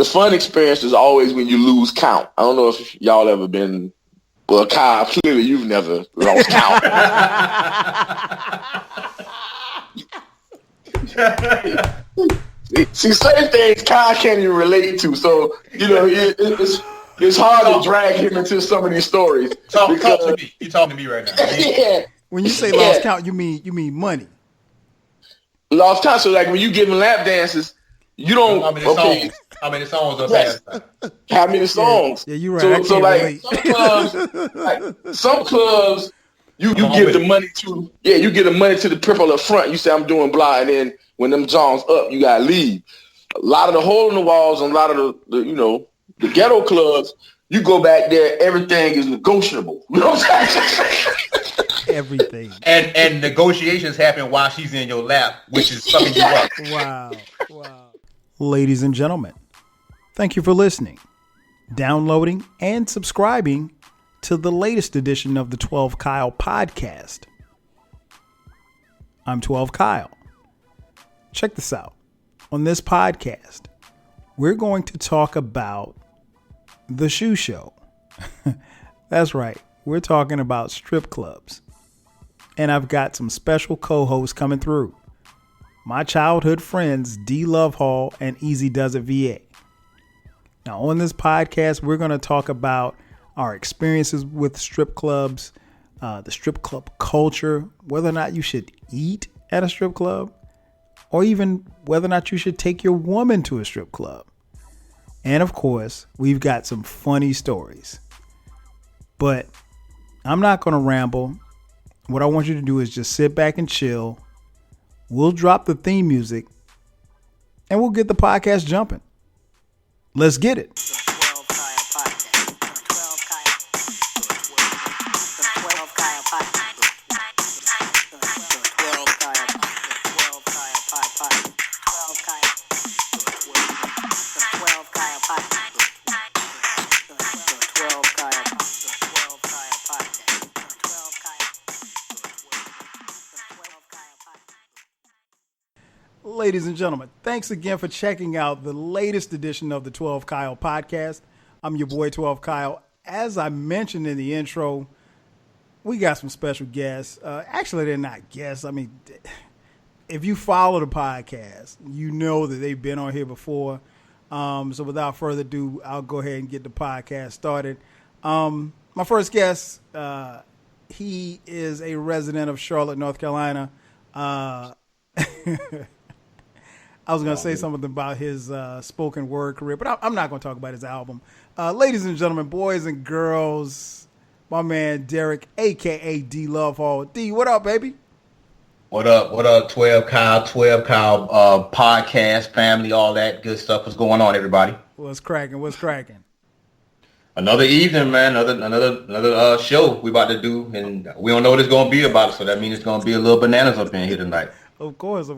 the fun experience is always when you lose count. I don't know if y'all ever been. Well, Kyle, clearly you've never lost count. See, certain things Kyle can't even relate to, so it's hard to drag him into some of these stories. Talk to me. You talking to me right now? Yeah. When you say lost count, you mean money. Lost count. So like when you giving lap dances, you don't. How many songs are passed? How many songs? Yeah, you're right. So like some clubs, you give the money to. Yeah, you give the money to the people up front. You say I'm doing blah, and then when them songs up, you gotta leave. A lot of the hole in the walls and a lot of the ghetto clubs, you go back there, everything is negotiable. You know what I'm saying? Everything. And negotiations happen while she's in your lap, which is fucking you up. Wow. Ladies and gentlemen, thank you for listening, downloading, and subscribing to the latest edition of the 12 Kyle podcast. I'm 12 Kyle. Check this out. On this podcast, we're going to talk about the shoe show. That's right. We're talking about strip clubs. And I've got some special co-hosts coming through. My childhood friends, DLuvhall and EazyDuzItVa. Now, on this podcast, we're going to talk about our experiences with strip clubs, the strip club culture, whether or not you should eat at a strip club, or even whether or not you should take your woman to a strip club. And of course, we've got some funny stories. But I'm not going to ramble. What I want you to do is just sit back and chill. We'll drop the theme music and we'll get the podcast jumping. Let's get it. Ladies and gentlemen, thanks again for checking out the latest edition of the 12 Kyle podcast. I'm your boy 12 Kyle. As I mentioned in the intro, we got some special guests. Actually, they're not guests. I mean, if you follow the podcast, you know that they've been on here before. So without further ado, I'll go ahead and get the podcast started. My first guest, he is a resident of Charlotte, North Carolina. I was going to say something about his spoken word career, but I'm not going to talk about his album. Ladies and gentlemen, boys and girls, my man Derek, a.k.a. DLuvhall. D, what up, baby? What up, 12 Kyle podcast, family, all that good stuff. What's going on, everybody? What's cracking? Another evening, man. Another show we about to do, and we don't know what it's going to be about, so that means it's going to be a little bananas up in here tonight. Of course.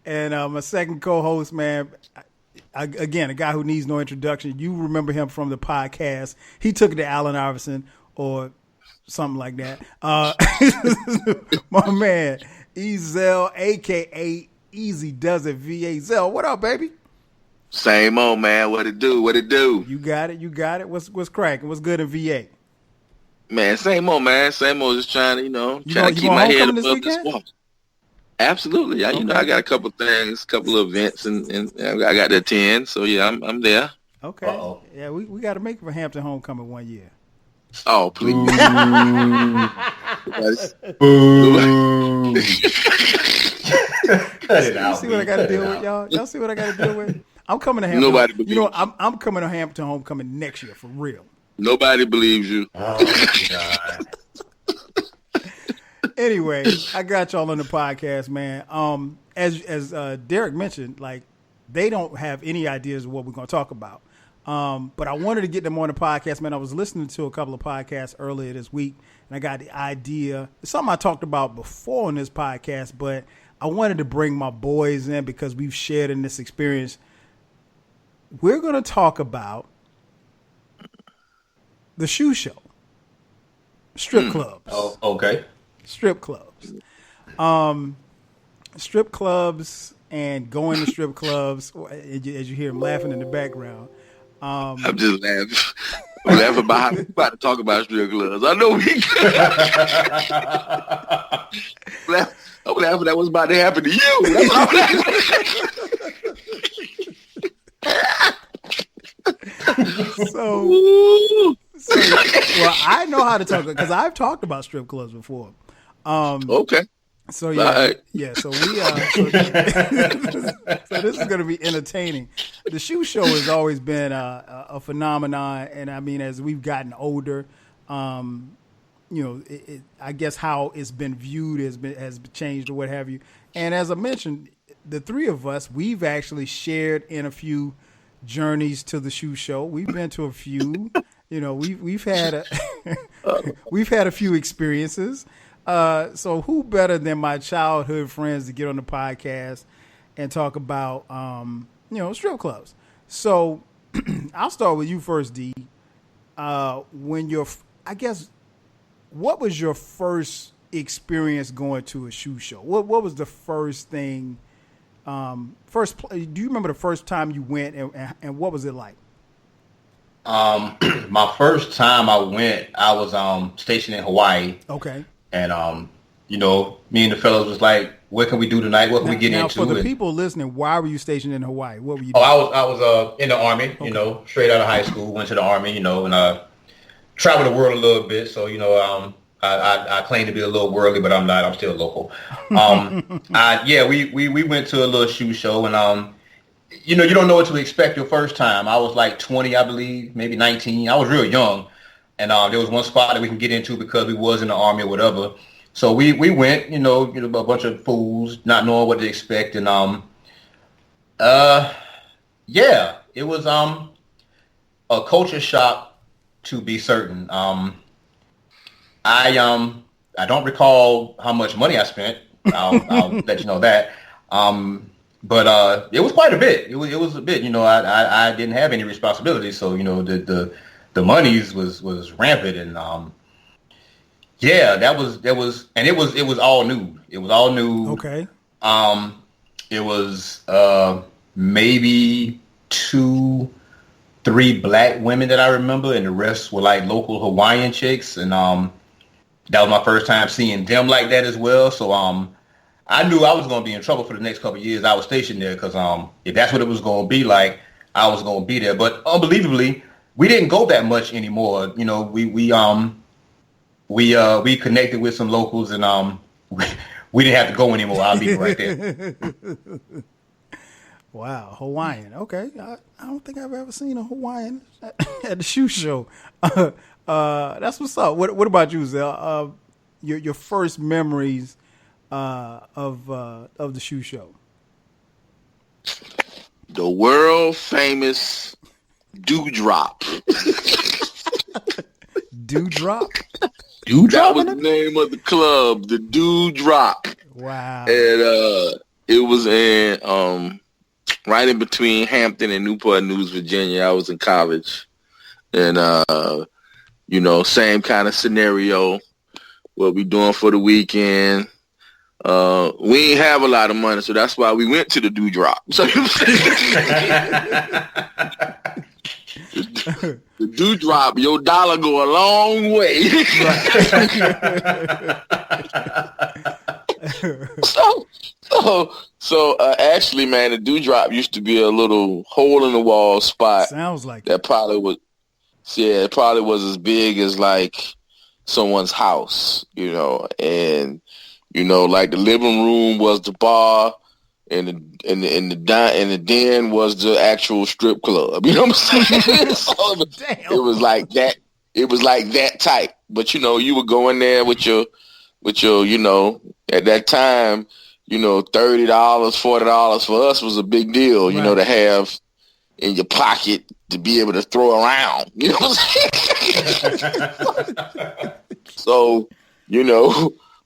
And my second co-host, man, again, a guy who needs no introduction. You remember him from the podcast. He took it to Allen Iverson or something like that. My man, Ezel, a.k.a. EazyDuzItVa. Zell, what up, baby? Same old, man. What it do? You got it. What's cracking? What's good in VA? Man, same old, man. Same old. Just trying to, trying to keep my head above this wall. Absolutely. I got a couple things, couple of events, and I got to attend. So yeah, I'm there. Okay. Uh-oh. Yeah, we got to make it for Hampton homecoming one year. Oh please. Cut it out. You see what I got to deal with, y'all? Y'all see what I got to deal with? I'm coming to Hampton. Nobody believes you. I'm coming to Hampton homecoming next year for real. Nobody believes you. Oh God. Anyway, I got y'all on the podcast, man. As Derek mentioned, like they don't have any ideas of what we're going to talk about. But I wanted to get them on the podcast, man. I was listening to a couple of podcasts earlier this week, and I got the idea. It's something I talked about before on this podcast, but I wanted to bring my boys in because we've shared in this experience. We're going to talk about the shoe show, strip clubs. Oh, okay. Strip clubs. Strip clubs and going to strip clubs, as you hear him laughing in the background. I'm just laughing. I'm laughing about how we about to talk about strip clubs. I know we I'm laughing at what's about to happen to you. That's what I'm laughing. So, well, I know how to talk because I've talked about strip clubs before. Okay. So yeah. So we so this is going to be entertaining. The shoe show has always been a phenomenon, and I mean, as we've gotten older, I guess how it's been viewed has changed or what have you. And as I mentioned, the three of us, we've actually shared in a few journeys to the shoe show. We've been to a few. We've had a few experiences. So who better than my childhood friends to get on the podcast and talk about, strip clubs. So I'll start with you first, D. What was your first experience going to a shoe show? What was the first thing, do you remember the first time you went and what was it like? My first time I went, I was stationed in Hawaii. Okay. And, me and the fellas was like, what can we do tonight? What can we get into? For the people listening, why were you stationed in Hawaii? What were you doing? Oh, I was in the Army, okay. Straight out of high school, went to the Army, and traveled the world a little bit. So, I claim to be a little worldly, but I'm not. I'm still local. We went to a little shoe show, and, you don't know what to expect your first time. I was like 20, I believe, maybe 19. I was real young. And there was one spot that we can get into because we was in the Army or whatever. So we went, a bunch of fools, not knowing what to expect. And, it was a culture shock to be certain. I don't recall how much money I spent. I'll let you know that. But it was quite a bit. It was a bit, I didn't have any responsibilities. So, the monies was rampant, and that was, and it was all new. It was all new. Okay. It was maybe 2-3 black women that I remember, and the rest were like local Hawaiian chicks, and that was my first time seeing them like that as well. So I knew I was going to be in trouble for the next couple of years I was stationed there, because if that's what it was going to be like, I was going to be there. But unbelievably, we didn't go that much anymore. We connected with some locals, and we didn't have to go anymore. I'll be right there. Wow, Hawaiian. Okay, I don't think I've ever seen a Hawaiian at the shoe show. That's what's up. What about you, Zell? Your first memories of the shoe show? The world famous Dewdrop. Dewdrop? That was the name of the club, the Dewdrop. Wow. And it was in right in between Hampton and Newport News, Virginia. I was in college. And same kind of scenario. What we doing for the weekend. We ain't have a lot of money, so that's why we went to the Dewdrop. So the Dewdrop, your dollar go a long way. So actually, man, the Dewdrop used to be a little hole in the wall spot. Sounds like that. Probably was. Yeah, it probably was as big as like someone's house, and like the living room was the bar, and the den was the actual strip club. You know what I'm saying? So it was like that. It was like that tight. But you would go in there with your at that time, $30, $40 for us was a big deal. Right. To have in your pocket to be able to throw around. You know what I'm saying? So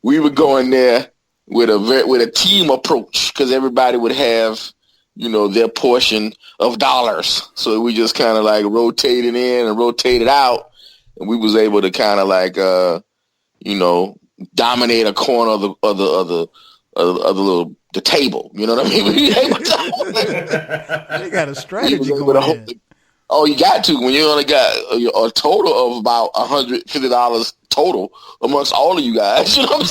we would go in there with a team approach, because everybody would have, their portion of dollars. So we just kind of like rotated in and rotated out, and we was able to kind of like, dominate a corner of the table. You know what I mean? They got a strategy going. Oh, you got to when you only got a total of about $150 total amongst all of you guys. You know what I'm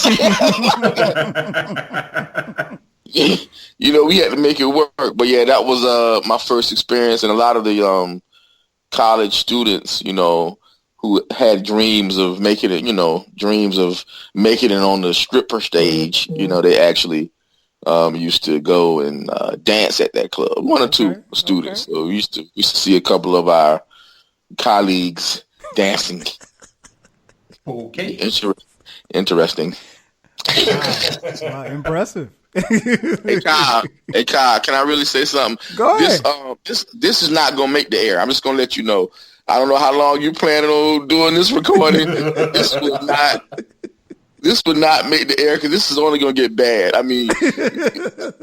saying? You know, we had to make it work. But yeah, that was my first experience, and a lot of the college students, you know, who had dreams of making it, dreams of making it on the stripper stage. You know, they actually used to go and dance at that club. One or two students. Okay. So we used to see a couple of our colleagues dancing. Okay. Interesting. Wow, impressive. Hey Kyle, can I really say something? Go ahead. This is not gonna make the air. I'm just gonna let you know. I don't know how long you planning on doing this recording. This would not make the air because this is only gonna get bad. I mean, because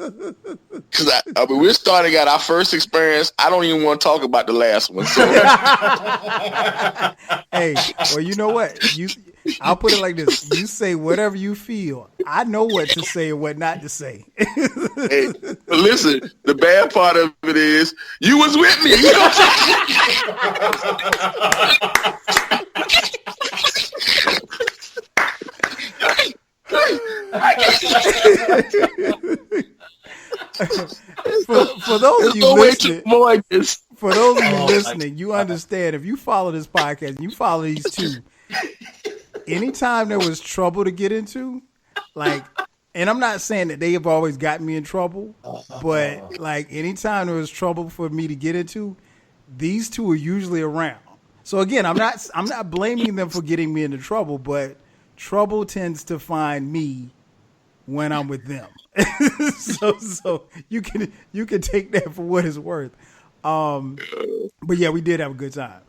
we're starting at our first experience. I don't even want to talk about the last one. So. Hey, well, you know what? I'll put it like this. You say whatever you feel. I know what to say and what not to say. Hey, but listen, the bad part of it is you was with me. You know for those of you listening, you understand if you follow this podcast and you follow these two, anytime there was trouble to get into, like, and I'm not saying that they have always gotten me in trouble, but like anytime there was trouble for me to get into, these two are usually around. So again, I'm not blaming them for getting me into trouble, but trouble tends to find me when I'm with them. so you can take that for what it's worth. But yeah, we did have a good time.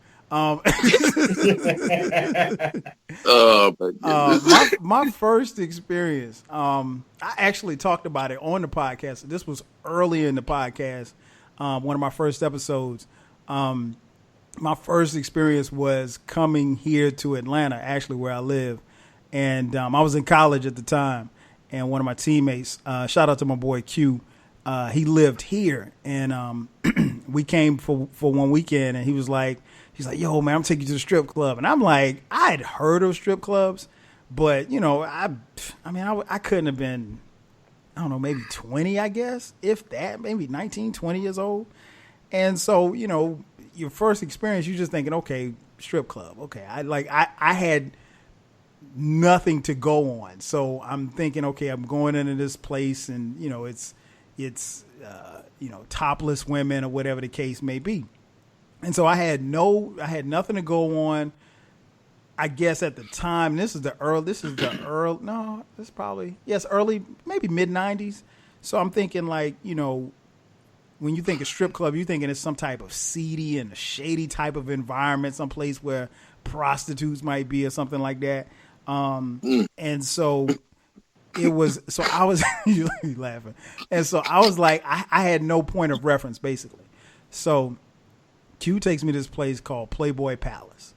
My first experience, I actually talked about it on the podcast. This was early in the podcast, one of my first episodes. My first experience was coming here to Atlanta, actually where I live. And I was in college at the time. And one of my teammates, shout out to my boy Q, he lived here. And we came for one weekend, and he's like, yo, man, I'm taking you to the strip club. And I'm like, I had heard of strip clubs, but, you know, I couldn't have been, I don't know, maybe 20, I guess, if that, maybe 19, 20 years old. And so, you know, your first experience, you're just thinking, okay, strip club. Okay. I had nothing to go on. So I'm thinking, okay, I'm going into this place and, you know, it's topless women or whatever the case may be. And so I had nothing to go on. I guess at the time, early, maybe mid 90s. So I'm thinking like, you know, when you think of strip club, you're thinking it's some type of seedy and shady type of environment, some place where prostitutes might be or something like that. And so it was, so I was laughing. And so I was like, I had no point of reference basically. So Q takes me to this place called Playboy Palace,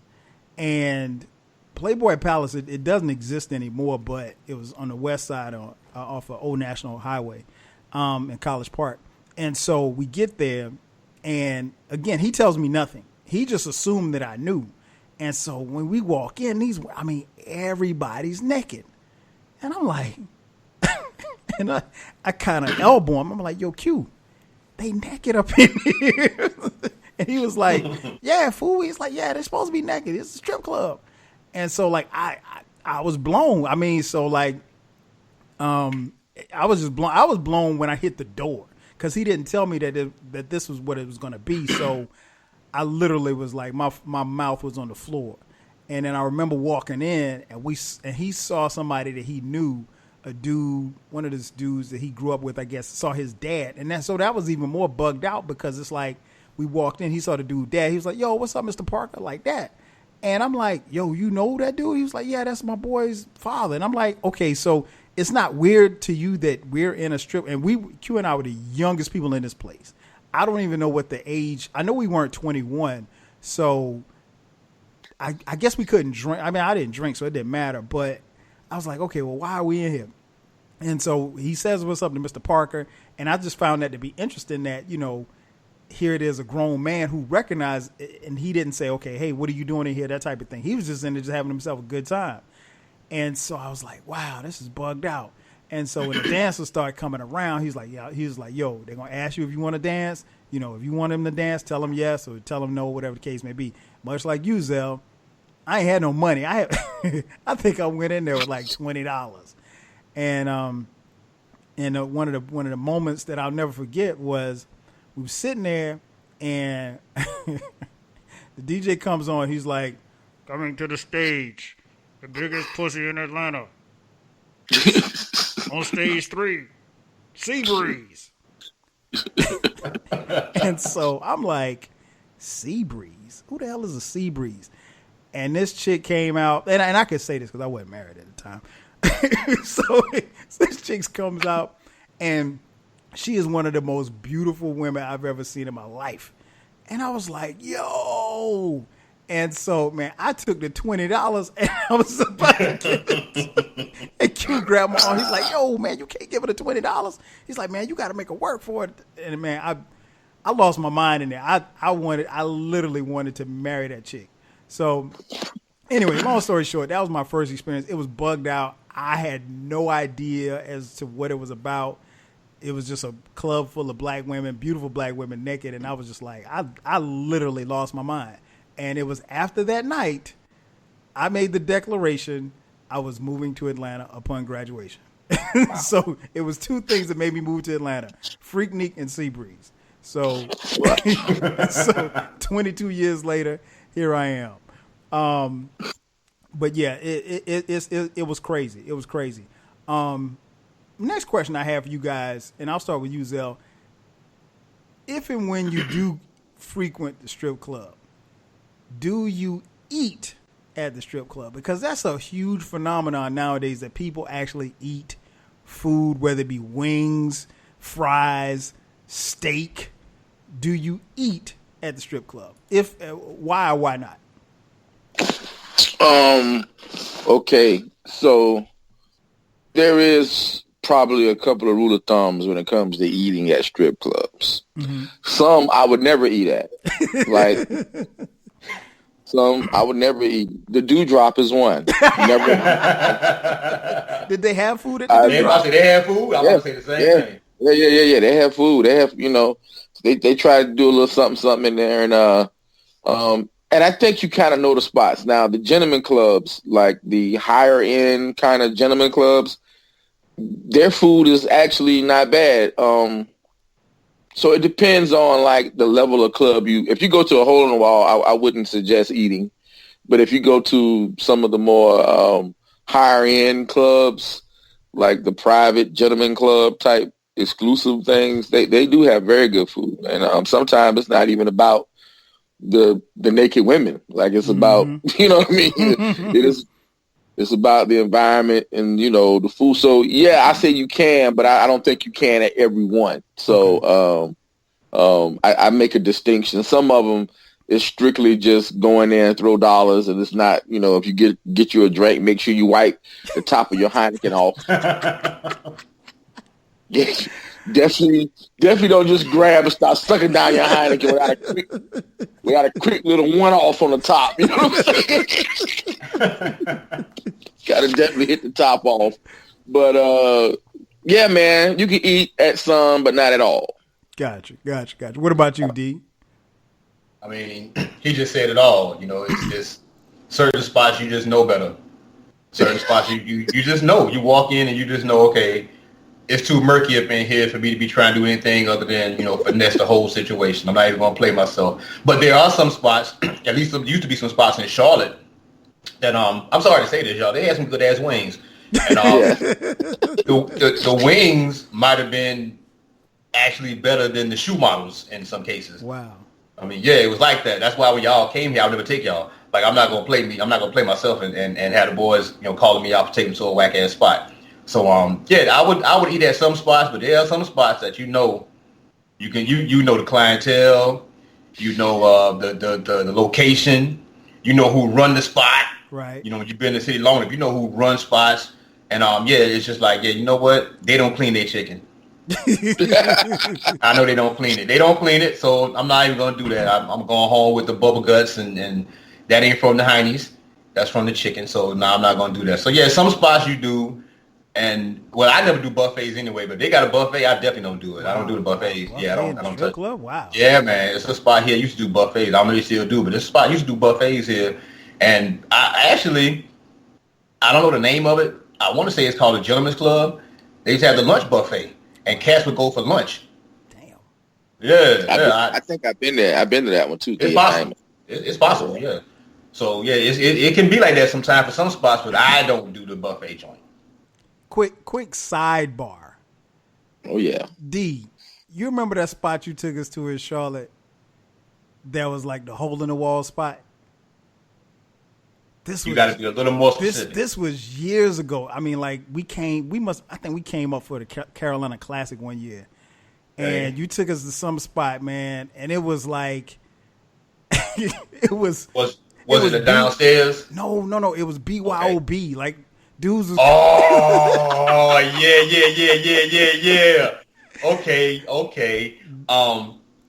and Playboy Palace, it doesn't exist anymore, but it was on the west side off of Old National Highway, in College Park. And so we get there, and again, he tells me nothing. He just assumed that I knew. And so when we walk in, everybody's naked. And I'm like, and I kind of elbow him. I'm like, yo, Q, they naked up in here. And he was like, yeah, fool. He's like, yeah, they're supposed to be naked. It's a strip club. And so like, I was blown. I mean, so like, I was just blown. I was blown when I hit the door, because he didn't tell me that this was what it was going to be. So I literally was like, my mouth was on the floor. And then I remember walking in, and he saw somebody that he knew, a dude, one of those dudes that he grew up with, I guess, saw his dad. And that was even more bugged out, because it's like, we walked in, he saw the dude dad. He was like, yo, what's up, Mr. Parker? Like that. And I'm like, yo, you know that dude? He was like, yeah, that's my boy's father. And I'm like, okay, so it's not weird to you that we're in a strip, and Q and I were the youngest people in this place. I don't even know what the age. I know we weren't 21, so I guess we couldn't drink. I mean, I didn't drink, so it didn't matter. But I was like, okay, well, why are we in here? And so he says what's up to Mr. Parker. And I just found that to be interesting that, you know, here it is, a grown man who recognized, and he didn't say, okay, hey, what are you doing in here? That type of thing. He was just in there just having himself a good time. And so I was like, wow, this is bugged out. And so when the dancers started coming around, he was like, yo, they're going to ask you if you want to dance. You know, if you want them to dance, tell them yes or tell them no, whatever the case may be. Much like you, Zell, I ain't had no money. I think I went in there with like $20. And one of the moments that I'll never forget was we were sitting there and the DJ comes on. He's like, coming to the stage, the biggest pussy in Atlanta. On stage 3, Seabreeze. And so I'm like, Seabreeze? Who the hell is a Seabreeze? And this chick came out, and I could say this because I wasn't married at the time. So this chick comes out, and she is one of the most beautiful women I've ever seen in my life. And I was like, yo. And so, man, I took the $20 and I was about to give it. And Q grabbed my arm. He's like, yo, man, you can't give her the $20. He's like, man, you got to make her work for it. And, man, I lost my mind in there. I literally wanted to marry that chick. So, anyway, long story short, that was my first experience. It was bugged out. I had no idea as to what it was about. It was just a club full of black women, beautiful black women naked. And I was just like, I literally lost my mind. And it was after that night, I made the declaration I was moving to Atlanta upon graduation. Wow. So it was two things that made me move to Atlanta, Freaknik and Seabreeze. So, so 22 years later, here I am. But yeah, it was crazy. It was crazy. Next question I have for you guys, and I'll start with you, Zell. If and when you do frequent the strip club, do you eat at the strip club? Because that's a huge phenomenon nowadays that people actually eat food, whether it be wings, fries, steak. Do you eat at the strip club? If why or why not? Okay, so there is probably a couple of rule of thumbs when it comes to eating at strip clubs. Mm-hmm. Some I would never eat at. Like some I would never eat. The Dewdrop is one. Never. Did they have food at the Dewdrop? They have food. I was going to say the same thing. Yeah. They have food. They have, they try to do a little something in there, and I think you kind of know the spots. Now, the gentleman clubs, like the higher end kind of gentleman clubs, their food is actually not bad. So it depends on like the level of club if you go to a hole in the wall, I wouldn't suggest eating. But if you go to some of the more higher end clubs, like the private gentleman club type exclusive things, they do have very good food. And sometimes it's not even about the naked women. Like it's about, you know what I mean? It's about the environment and, the food. So yeah, I say you can, but I don't think you can at every one. So, I make a distinction. Some of them is strictly just going there and throw dollars. And it's not, if you get you a drink, make sure you wipe the top of your Heineken off. Yeah. Definitely don't just grab and start sucking down your Heineken without a quick little one-off on the top. You know what I'm saying? Got to definitely hit the top off. But, yeah, man, you can eat at some, but not at all. Gotcha. What about you, D? I mean, he just said it all. It's just certain spots you just know better. Certain spots you just know. You walk in and you just know, okay, it's too murky up in here for me to be trying to do anything other than, finesse the whole situation. I'm not even going to play myself. But there are some spots, at least there used to be some spots in Charlotte that, I'm sorry to say this, y'all, they had some good-ass wings. And the wings might have been actually better than the shoe models in some cases. Wow. I mean, yeah, it was like that. That's why when y'all came here, I'll never take y'all. Like, I'm not going to play me. I'm not going to play myself and have the boys, calling me out for taking them to a whack-ass spot. So yeah, I would eat at some spots, but there are some spots that you know the clientele, the location, who run the spot. Right. You've been in the city long enough, who run spots, And it's just like, you know what? They don't clean their chicken. I know they don't clean it. They don't clean it, so I'm not even gonna do that. I'm going home with the bubble guts, and that ain't from the heinies. That's from the chicken. So no, I'm not gonna do that. So yeah, some spots you do, and well, I never do buffets anyway. But if they got a buffet, I definitely don't do it. I don't do the buffets. Buffet Yeah, I don't touch. Club? Wow. Yeah, man, it's a spot here. Used to do buffets. I don't know if they still do, but this spot used to do buffets here. And I don't know the name of it. I want to say it's called the Gentleman's Club. They used to have the lunch buffet, and cats would go for lunch. Damn. Yeah, I think I've been there. I've been to that one too. It's possible. It's possible. Yeah. So yeah, it can be like that sometimes for some spots, but I don't do the buffet joint. Quick sidebar. Oh yeah. D, you remember that spot you took us to in Charlotte? That was like the hole in the wall spot. You got to be a little more specific. This was years ago. I mean, like I think we came up for the Carolina Classic one year, and you took us to some spot, man, and it was like, Was it the downstairs? No. It was BYOB. Okay. Like dudes. Was Yeah. Okay.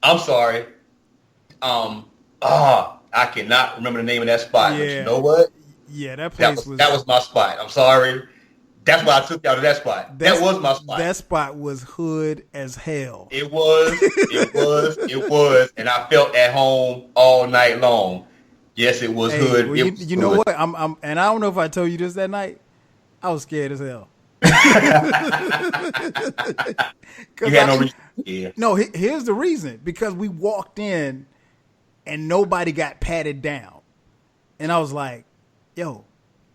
I'm sorry. I cannot remember the name of that spot. Yeah. But you know what? Yeah, that place that was my spot. I'm sorry. That's why I took y'all to that spot. That was my spot. That spot was hood as hell. It was, and I felt at home all night long. Yes, it was hood. Well, you know what? I'm, and I don't know if I told you this that night. I was scared as hell. You had no reason. Yeah. No, here's the reason. Because we walked in and nobody got patted down. And I was like, yo,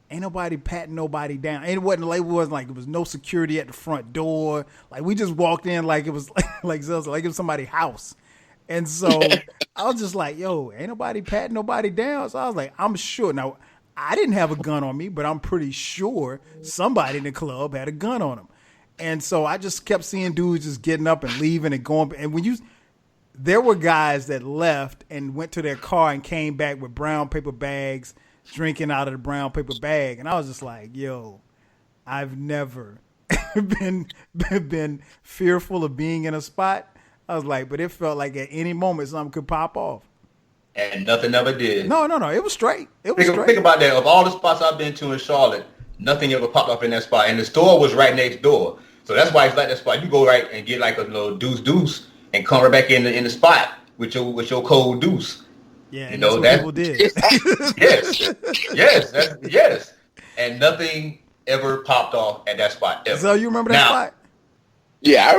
ain't nobody patting nobody down. And it wasn't like it was no security at the front door. Like we just walked in like it was like it was somebody's house. And so I was just like, yo, ain't nobody patting nobody down. So I was like, I'm sure. Now, I didn't have a gun on me, but I'm pretty sure somebody in the club had a gun on them. And so I just kept seeing dudes just getting up and leaving and going. And there were guys that left and went to their car and came back with brown paper bags, drinking out of the brown paper bag. And I was just like, yo, I've never been fearful of being in a spot. I was like, but it felt like at any moment something could pop off. And nothing ever did. No. It was straight. Think about that. Of all the spots I've been to in Charlotte, nothing ever popped up in that spot. And the store was right next door. So that's why it's like that spot. You go right and get like a little deuce and come right back in the spot with your cold deuce. Yeah, you know that people did. yes. And nothing ever popped off at that spot ever. So you remember that spot? Yeah,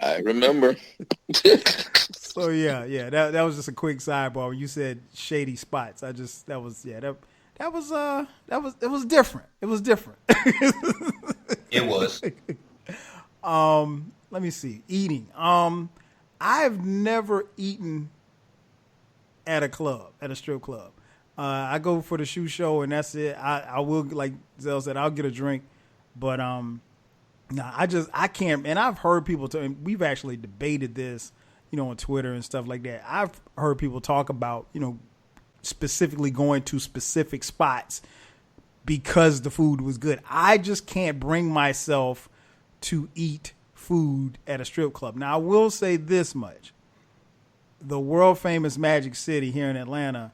I remember. So yeah. That was just a quick sidebar. When you said shady spots, it was different. It was different. It was. Let me see. Eating. I've never eaten at a strip club. I go for the shoe show and that's it. I will, like Zell said, I'll get a drink, but I can't. And I've heard people and we've actually debated this, on Twitter and stuff like that. I've heard people talk about, specifically going to specific spots because the food was good. I just can't bring myself to eat food at a strip club. Now I will say this much. The world famous Magic City here in Atlanta,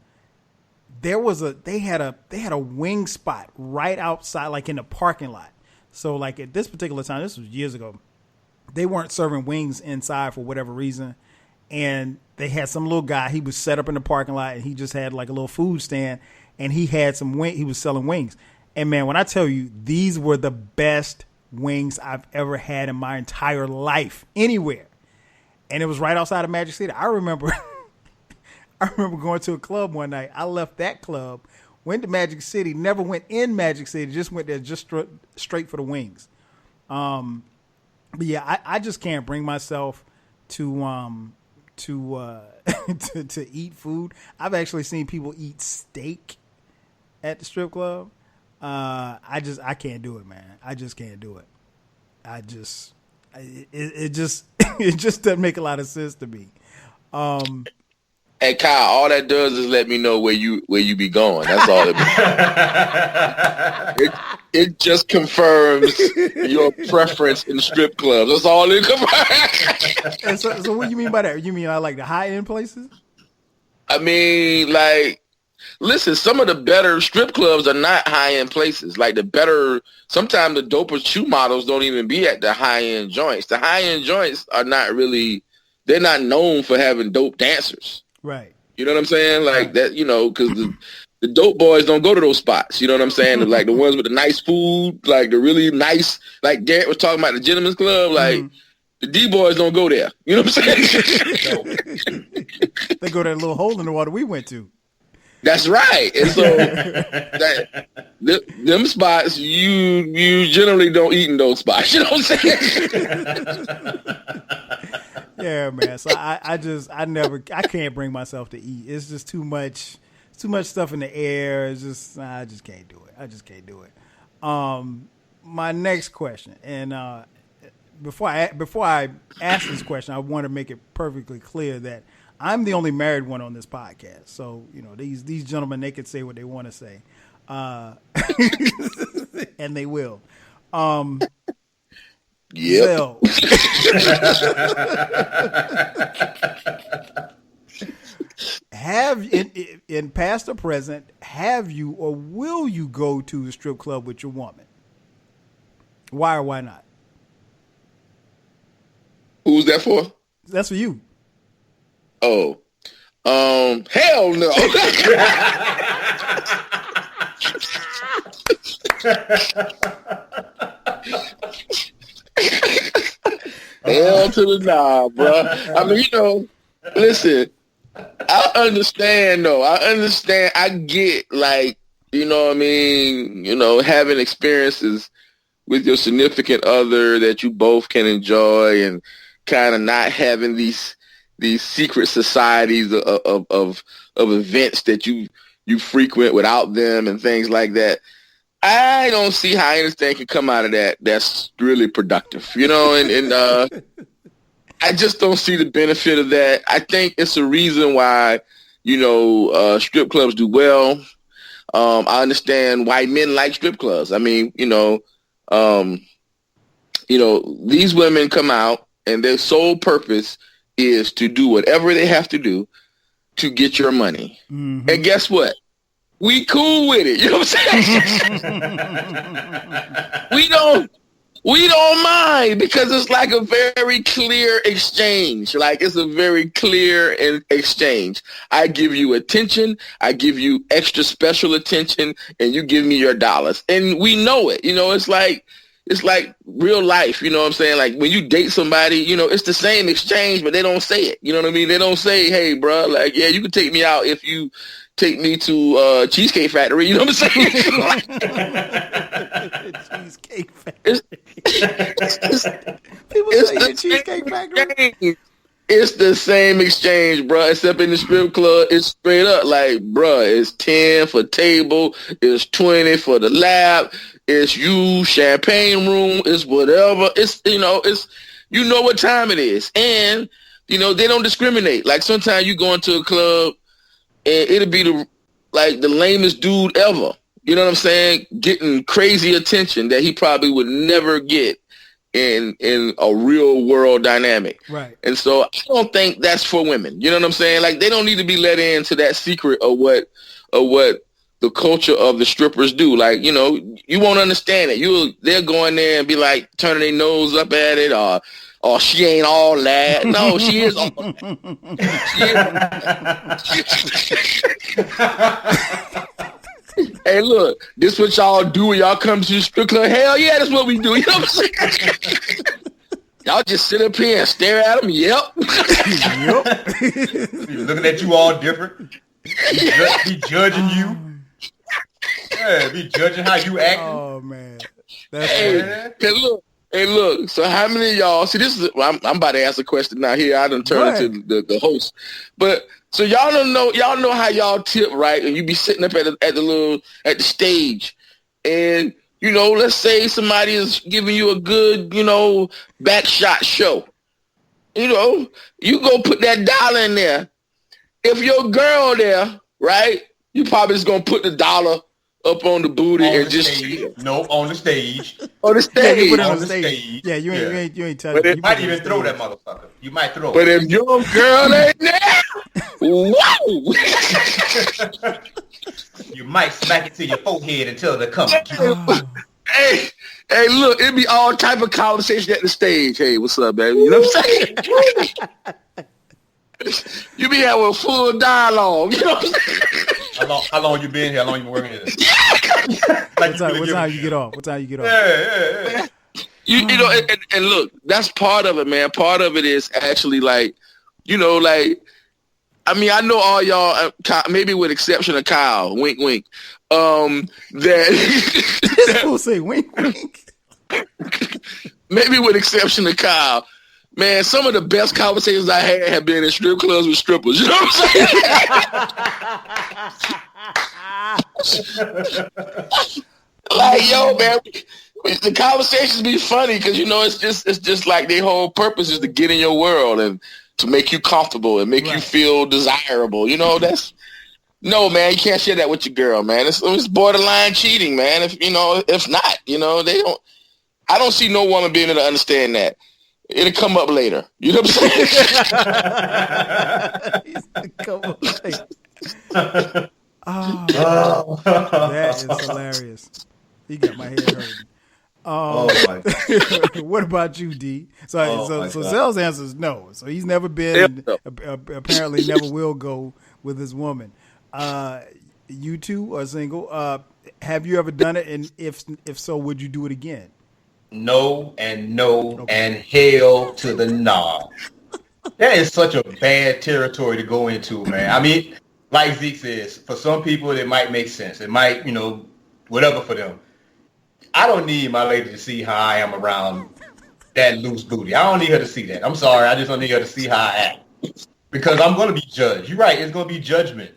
they had a wing spot right outside, like in the parking lot. So like at this particular time, this was years ago, they weren't serving wings inside for whatever reason. And they had some little guy, he was set up in the parking lot and he just had like a little food stand and he had he was selling wings. And man, when I tell you, these were the best wings I've ever had in my entire life anywhere. And it was right outside of Magic City. I remember going to a club one night. I left that club, went to Magic City, never went in Magic City, just went there just straight for the wings. But yeah, I just can't bring myself to eat food. I've actually seen people eat steak at the strip club. I can't do it, man. I just can't do it. It just doesn't make a lot of sense to me. Hey Kyle, all that does is let me know where you be going. That's all it just confirms your preference in strip clubs. That's all it confirms. And so what do you mean by that? You mean I like the high end places? I mean, like, listen, some of the better strip clubs are not high end places. Like sometimes the doper shoe models don't even be at the high end joints. The high end joints are not really, they're not known for having dope dancers. Right. You know what I'm saying? Like that, because the dope boys don't go to those spots. You know what I'm saying? Like the ones with the nice food, like the really nice, like Garrett was talking about the gentleman's club, like the D boys don't go there. You know what I'm saying? They go to that little hole in the water we went to. That's right. And so them spots, you generally don't eat in those spots. You know what I'm saying? Yeah, man. So I can't bring myself to eat. It's just too much stuff in the air. It's just, I just can't do it. My next question, and before I ask this question, I want to make it perfectly clear that I'm the only married one on this podcast. So, these gentlemen, they can say what they want to say. And they will. Yep. So, have in past or present, have you or will you go to a strip club with your woman? Why or why not? Who's that for? That's for you. Oh, hell no. Hell to the nah, bro. I mean, listen, I understand though. I get, like, what I mean? Having experiences with your significant other that you both can enjoy, and kind of not having these secret societies of events that you frequent without them and things like that. I don't see how anything can come out of that that's really productive, and I just don't see the benefit of that. I think it's a reason why, strip clubs do well. I understand why men like strip clubs. I mean, these women come out and their sole purpose is to do whatever they have to do to get your money. Mm-hmm. And guess what? We cool with it. You know what I'm saying? We don't mind, because it's like a very clear exchange. Like, it's a very clear exchange. I give you attention. I give you extra special attention, and you give me your dollars. And we know it. It's like real life. You know what I'm saying? Like, when you date somebody, it's the same exchange, but they don't say it. You know what I mean? They don't say, hey, bro, like, yeah, you can take me out if you take me to Cheesecake Factory. You know what I'm saying? Cheesecake Factory. People say the Cheesecake Factory. It's the same exchange, bro. Except in the strip club, it's straight up like, bro, it's 10 for table, it's 20 for the lap, it's you, champagne room, it's whatever. It's it's what time it is, and they don't discriminate. Like, sometimes you go into a club and it'll be the lamest dude ever. You know what I'm saying? Getting crazy attention that he probably would never get in a real world dynamic. Right. And so I don't think that's for women. You know what I'm saying? Like, they don't need to be let into that secret of what the culture of the strippers do. Like, you won't understand it. They'll go in there and be like turning their nose up at it, or she ain't all that. No, she is all Hey, look, this what y'all do when y'all come to the strip club? Hell yeah, that's what we do. You know what I'm saying? Y'all just sit up here and stare at them. Yep. Yep. Looking at you all different. Be judging you. Yeah, be judging how you act. Oh, man. Hey, look. So how many of y'all, see, this is, I'm about to ask a question now here. I done turned into the host. But, so y'all know how y'all tip, right? And you be sitting up at the stage, and let's say somebody is giving you a good, back shot show. You go put that dollar in there, if your girl there, right, you probably just gonna put the dollar up on the booty on and the just stage. Nope, on the stage. on the Yeah, you stage. put it On on the the stage. stage. Yeah, you ain't But touching it. it You Might put it on even the throw stage. that motherfucker. You might throw But it. if your girl ain't there, whoa! You might smack it to your forehead until they come. Hey, hey, look, it be all type of conversation at the stage. Hey, what's up, baby? You know what I'm saying? You be having a full dialogue. You know what I'm saying? How long you been here? How long you been working here? What time you get off? What time you get off? Yeah. You know, and look, that's part of it, man. Part of it is actually like, you know, like, I mean, I know all y'all, maybe with exception of Kyle, wink, wink, This fool say wink, wink. maybe with exception of Kyle, man, some of the best conversations I had have been in strip clubs with strippers. You know what I'm saying? Like, yo, man, the conversations be funny because, you know, it's just like their whole purpose is to get in your world and to make you comfortable and make you feel desirable. You know, no, man, you can't share that with your girl, man. It's borderline cheating, man. If not, you know, I don't see no woman being able to understand that. It'll come up later. You know what I'm saying? Oh, that is hilarious. You got my head hurting. Oh my God. What about you, D? So Zell's answer is no. So he's never been, apparently never will go with his woman. You two are single. Have you ever done it? And if so, would you do it again? No and hell to the nah. That is such a bad territory to go into, man. I mean, like Zeke says, for some people it might make sense. It might, you know, whatever for them. I don't need my lady to see how I am around that loose booty. I don't need her to see that. I'm sorry. I just don't need her to see how I act. Because I'm going to be judged. You're right. It's going to be judgment.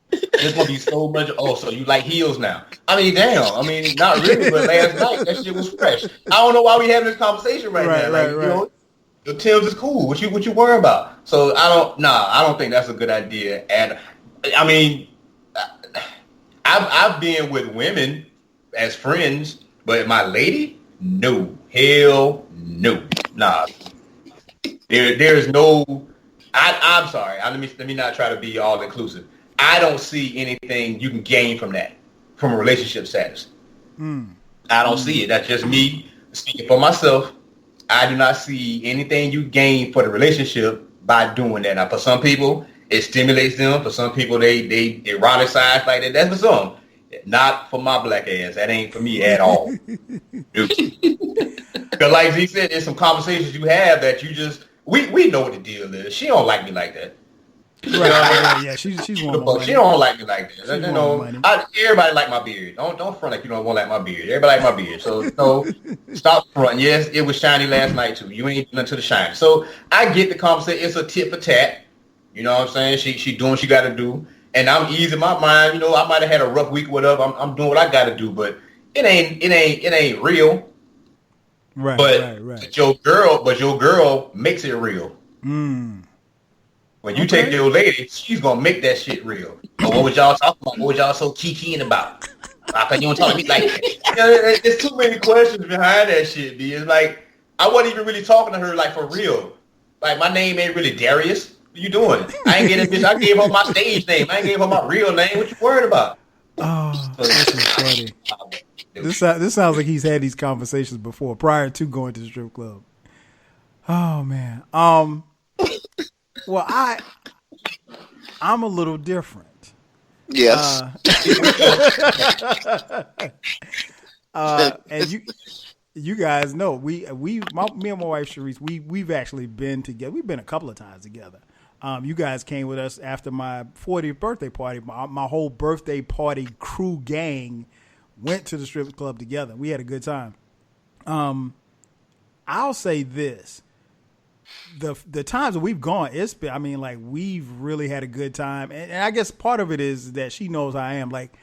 There's going to be so much, so you like heels now. I mean, damn. I mean, not really, but last night that shit was fresh. I don't know why we having this conversation right now. Like, you know, the Tim's is cool. What you worry about? So I don't think that's a good idea. And I mean, I've been with women as friends, but my lady, no, hell no, nah. There's no. I'm sorry. Let me not try to be all inclusive. I don't see anything you can gain from that, from a relationship status. I don't see it. That's just me speaking for myself. I do not see anything you gain for the relationship by doing that. Now, for some people, it stimulates them. For some people, they eroticize like that. That's for some. Not for my black ass. That ain't for me at all. Because like Z said, there's some conversations you have that you just, we know what the deal is. She don't like me like that. Right. Yeah, she's one more money. She don't like me like that. You know, everybody like my beard. Don't front like you don't want like my beard. Everybody like my beard. So stop fronting. Yes, it was shiny last night too. You ain't nothing to the shine. So I get the conversation. It's a tit for tat. You know what I'm saying? She doing what she got to do, and I'm easing my mind. You know, I might have had a rough week or whatever. I'm doing what I got to do, but it ain't real. Right. But your girl makes it real. When you take your lady, she's gonna make that shit real. But what was y'all talking about? What was y'all so kikiing about? How come you don't talk to me like that? There's too many questions behind that shit, B. It's like I wasn't even really talking to her like for real. Like my name ain't really Darius. What you doing? I ain't getting this. I gave her my stage name. I ain't gave her my real name. What you worried about? Oh, this is funny. This sounds like he's had these conversations before, prior to going to the strip club. Oh man. Well, I'm a little different. Yes. And you guys know me and my wife Sharice, we've actually been together. We've been a couple of times together. You guys came with us after my 40th birthday party. My whole birthday party crew gang went to the strip club together. We had a good time. I'll say this. The times that we've gone, we've really had a good time. And I guess part of it is that she knows I am. Like,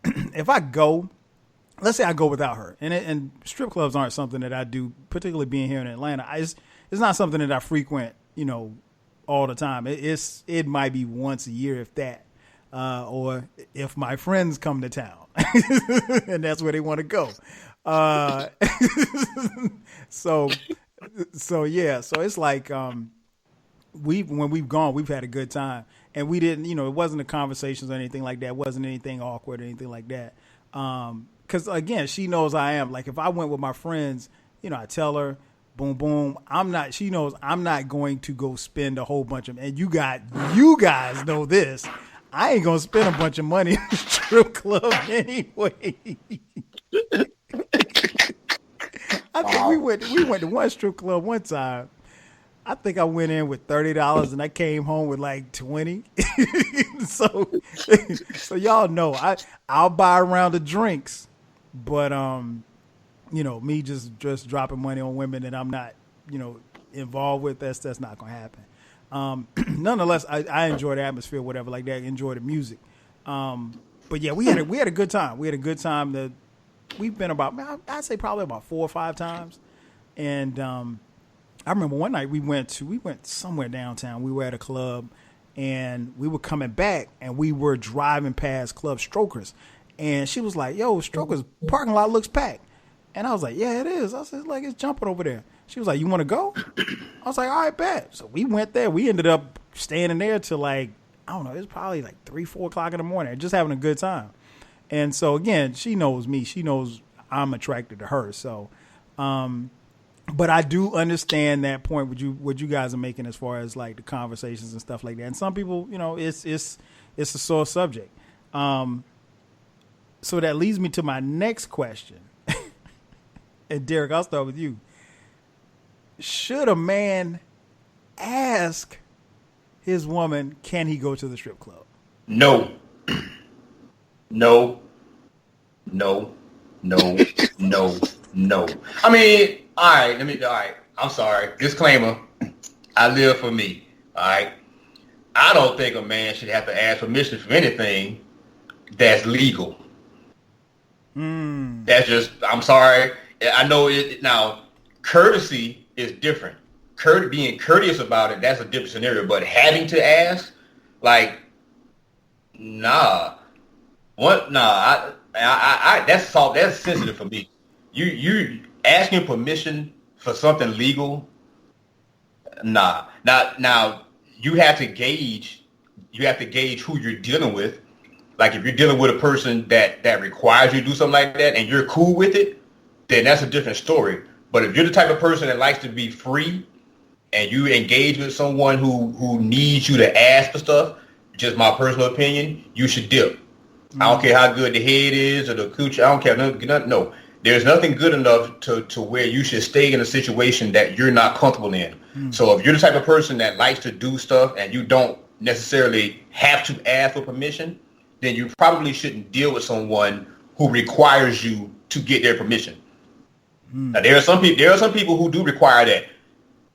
if I go, let's say I go without her, and strip clubs aren't something that I do, particularly being here in Atlanta. It's not something that I frequent, all the time. It might be once a year, if that, or if my friends come to town, and that's where they want to go. So yeah. So it's like when we've gone, we've had a good time, and we didn't, it wasn't a conversations or anything like that. It wasn't anything awkward or anything like that. Because again, she knows I am. Like if I went with my friends, I tell her, boom, boom. She knows I'm not going to go spend a whole bunch of, and you guys know this. I ain't gonna spend a bunch of money in the strip club anyway. I think we went to one strip club one time. I think I went in with $30 and I came home with like 20. so y'all know I'll buy a round of drinks, but me just dropping money on women that I'm not involved with, that's not gonna happen. Nonetheless, I enjoy the atmosphere, whatever like that. Enjoy the music. But yeah, we had a good time. We had a good time. We've been I'd say probably about 4 or 5 times. And I remember one night we went somewhere downtown. We were at a club and we were coming back and we were driving past Club Strokers. And she was like, yo, Strokers parking lot looks packed. And I was like, yeah, it is. I said, like, it's jumping over there. She was like, you want to go? I was like, all right, bet. So we went there. We ended up standing there till like, I don't know, it was probably like 3, 4 o'clock in the morning, just having a good time. And so again, she knows me. She knows I'm attracted to her. So, but I do understand that point what you guys are making as far as like the conversations and stuff like that. And some people, it's a sore subject. So that leads me to my next question. And Derek, I'll start with you. Should a man ask his woman, can he go to the strip club? No. No. No. No. No. No. I mean, all right. I'm sorry. Disclaimer. I live for me. All right. I don't think a man should have to ask permission for anything that's legal. That's just, I'm sorry. I know it now. Courtesy is different. Being courteous about it, that's a different scenario. But having to ask, like, nah. What? Nah. I that's sensitive for me. You asking permission for something legal? Nah. Now you have to gauge who you're dealing with. Like if you're dealing with a person that requires you to do something like that and you're cool with it, then that's a different story. But if you're the type of person that likes to be free and you engage with someone who needs you to ask for stuff, just my personal opinion, you should dip. I don't care how good the head is or the cooch. I don't care. No. There's nothing good enough to where you should stay in a situation that you're not comfortable in. So if you're the type of person that likes to do stuff and you don't necessarily have to ask for permission, then you probably shouldn't deal with someone who requires you to get their permission. Now, there are some people who do require that.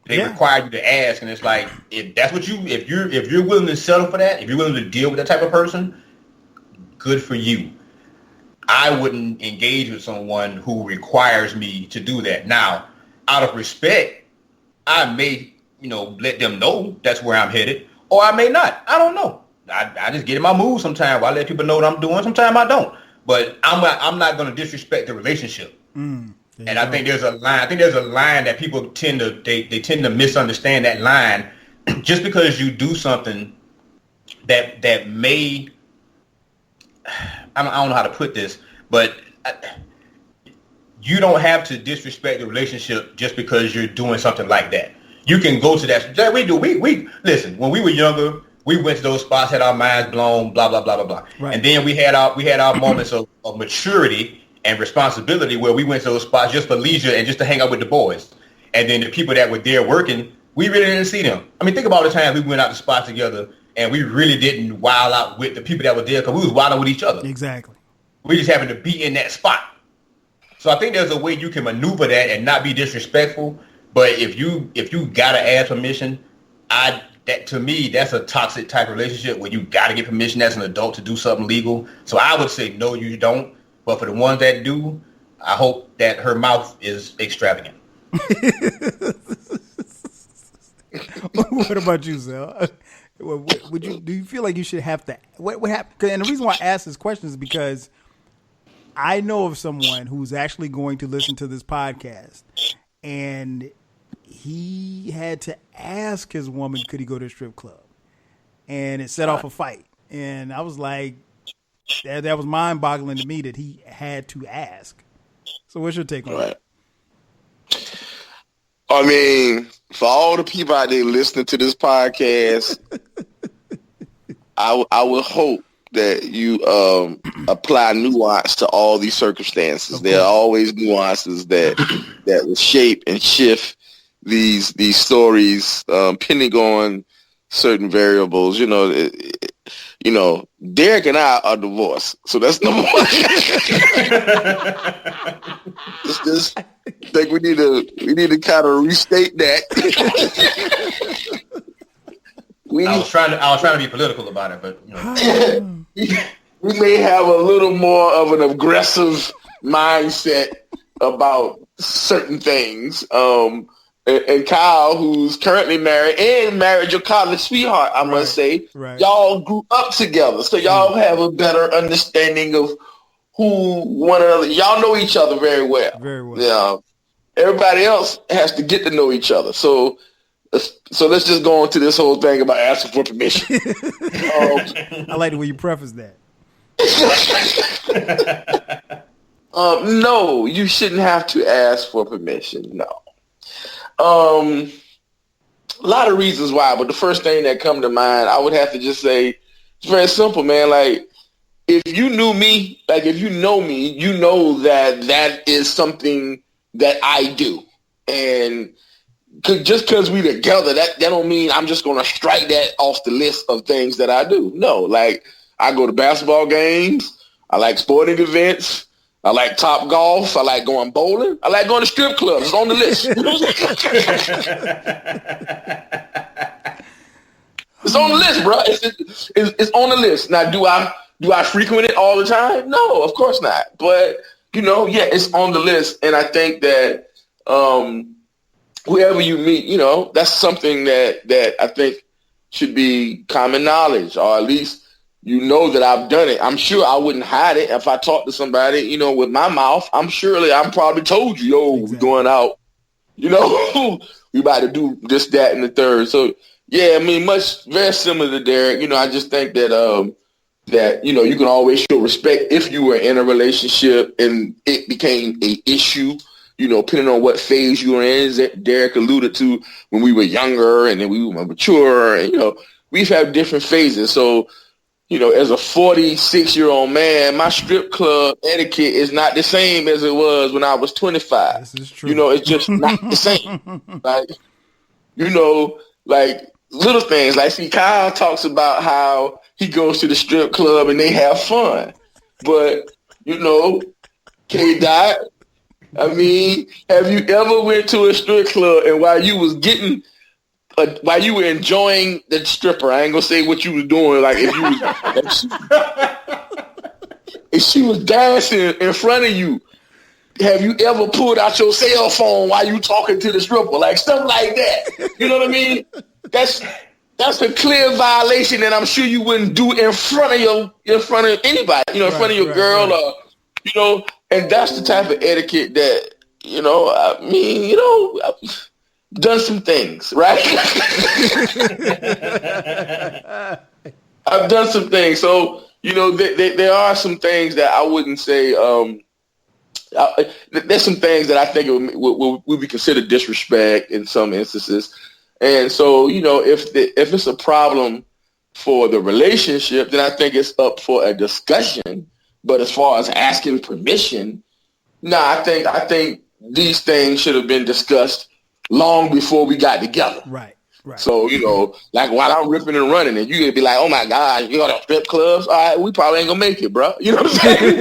They require you to ask, and it's like if you're willing to settle for that, if you're willing to deal with that type of person, good for you. I wouldn't engage with someone who requires me to do that. Now, out of respect, I may, let them know that's where I'm headed, or I may not. I don't know. I just get in my mood sometimes. I let people know what I'm doing. Sometimes I don't. But I'm not going to disrespect the relationship. And I think there's a line. I think there's a line that people tend to misunderstand that line. Just because you do something that may, I don't know how to put this, but you don't have to disrespect the relationship just because you're doing something like that. You can go to that. We do. We listen. When we were younger, we went to those spots, had our minds blown, blah blah blah blah blah, right. And then we had our moments of maturity and responsibility where we went to those spots just for leisure and just to hang out with the boys. And then the people that were there working, we really didn't see them. I mean, think about the time we went out to spots together and we really didn't wild out with the people that were there because we was wilding with each other. Exactly. We just happened to be in that spot. So I think there's a way you can maneuver that and not be disrespectful. But if you gotta ask permission, that to me, that's a toxic type of relationship where you gotta get permission as an adult to do something legal. So I would say no, you don't. But for the ones that do, I hope that her mouth is extravagant. What about you, Zell? Do you feel like you should have to? What happened? And the reason why I ask this question is because I know of someone who's actually going to listen to this podcast, and he had to ask his woman, could he go to a strip club? And it set off a fight. And I was like, that was mind-boggling to me that he had to ask. So what's your take on that? I mean, for all the people out there listening to this podcast, I would hope that you apply nuance to all these circumstances. There are always nuances that will shape and shift these stories, depending on certain variables. Derek and I are divorced, so that's number one. Just think we need to kind of restate that. I was trying to be political about it, but we may have a little more of an aggressive mindset about certain things. And Kyle, who's currently married and married your college sweetheart, I must say, y'all grew up together, so y'all have a better understanding of who one another. Y'all know each other very well. Very well. Yeah. Everybody else has to get to know each other. So let's just go into this whole thing about asking for permission. I like the way you preface that. No, you shouldn't have to ask for permission. No. A lot of reasons why, but the first thing that come to mind, I would have to just say, it's very simple, man. Like, if you knew me, like if you know me, you know that is something that I do. And just because we together, that don't mean I'm just going to strike that off the list of things that I do. No, like I go to basketball games. I like sporting events. I like Top Golf. I like going bowling. I like going to strip clubs. It's on the list. It's on the list, bro. It's on the list. Now, do I frequent it all the time? No, of course not. But, it's on the list. And I think that whoever you meet, that's something that I think should be common knowledge, or at least that I've done it. I'm sure I wouldn't hide it if I talked to somebody, with my mouth. I'm probably told you, exactly. We're going out, we about to do this, that, and the third. So, yeah, I mean, very similar to Derek. I just think that, you can always show respect if you were in a relationship and it became an issue, depending on what phase you were in, as Derek alluded to, when we were younger and then we were mature. And, we've had different phases. So, as a 46-year-old man, my strip club etiquette is not the same as it was when I was 25. This is true. It's just not the same. Like, like little things. Like, see, Kyle talks about how he goes to the strip club and they have fun. But, K-Dot, I mean, have you ever went to a strip club and while you were enjoying the stripper, I ain't gonna say what you was doing. Like if she was dancing in front of you, have you ever pulled out your cell phone while you talking to the stripper? Like stuff like that. You know what I mean? That's a clear violation, and I'm sure you wouldn't do in front of anybody. In front of your girl, or and that's the type of etiquette that done some things, right? I've done some things. So, there are some things that I wouldn't say, there's some things that I think would be considered disrespect in some instances. And so, if it's a problem for the relationship, then I think it's up for a discussion. But as far as asking permission, I think these things should have been discussed long before we got together. Right. So, like while I'm ripping and running and you could be like, oh my God, you go to strip clubs? All right, we probably ain't gonna make it, bro. You know what I'm saying?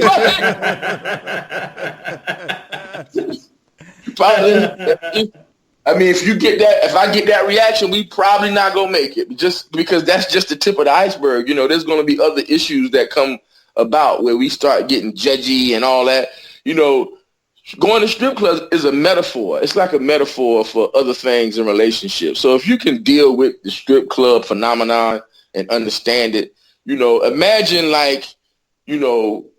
I mean, if I get that reaction, we probably not gonna make it, just because that's just the tip of the iceberg. There's gonna be other issues that come about where we start getting judgy and all that. going to strip clubs is a metaphor. It's like a metaphor for other things in relationships. So if you can deal with the strip club phenomenon and understand it, imagine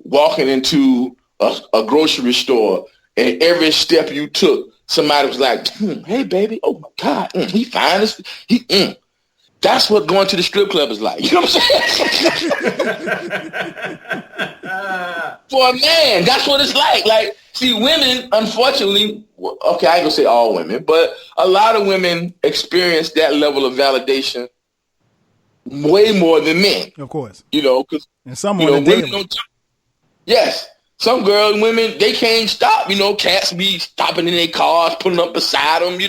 walking into a grocery store and every step you took, somebody was like, hey, baby, oh, my God, he fine. That's what going to the strip club is like. You know what I'm saying? For a man, that's what it's like. Like, see, women, unfortunately, okay, I ain't gonna say all women, but a lot of women experience that level of validation way more than men. Of course. Because and some women don't. Yes. Some girls, women, they can't stop. Cats be stopping in their cars, pulling up beside them, they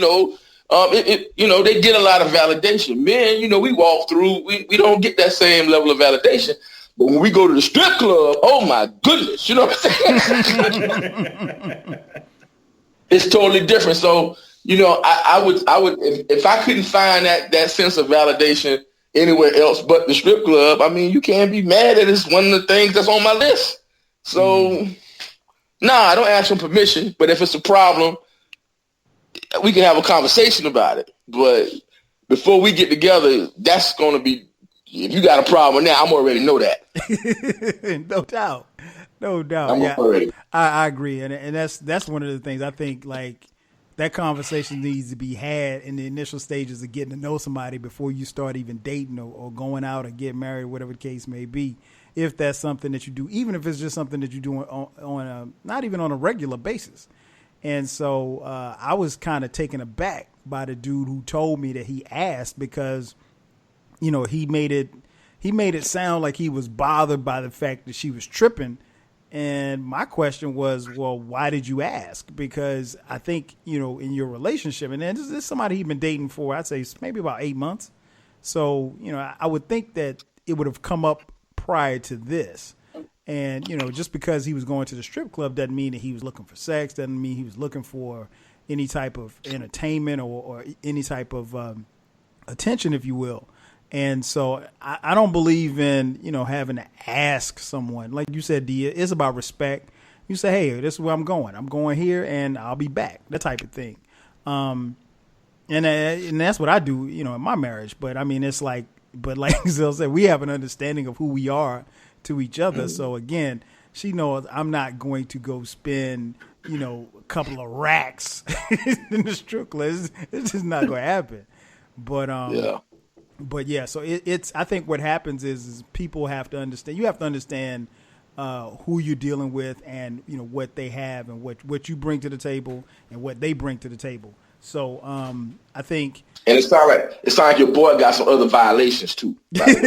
get a lot of validation. Men, we walk through, we don't get that same level of validation. But when we go to the strip club, oh my goodness, you know what I'm saying? It's totally different. So, I would if I couldn't find that sense of validation anywhere else but the strip club, I mean, you can't be mad at it. It's one of the things that's on my list. So, I don't ask for permission, but if it's a problem, we can have a conversation about it. But before we get together, that's going to be, if you got a problem now, I'm already know that. No doubt. I agree. And that's one of the things I think, like, that conversation needs to be had in the initial stages of getting to know somebody before you start even dating or going out or getting married, whatever the case may be. If that's something that you do, even if it's just something that you do on not even on a regular basis. And so I was kind of taken aback by the dude who told me that he asked because, he made it sound like he was bothered by the fact that she was tripping. And my question was, well, why did you ask? Because I think, in your relationship, and then this is somebody he'd been dating for, I'd say maybe about 8 months. So, I would think that it would have come up prior to this. And, just because he was going to the strip club doesn't mean that he was looking for sex, doesn't mean he was looking for any type of entertainment or any type of attention, if you will. And so I don't believe in, having to ask someone. Like you said, Dia, it's about respect. You say, hey, this is where I'm going. I'm going here and I'll be back, that type of thing. And that's what I do, in my marriage. But, I mean, it's like, but like Zell said, we have an understanding of who we are to each other. So again, she knows I'm not going to go spend, a couple of racks in the strip club. It's just not going to happen. But so it's I think what happens is people have to understand. You have to understand who you're dealing with, and what they have, and what you bring to the table, and what they bring to the table. So I think. And it sounds like your boy got some other violations too. There's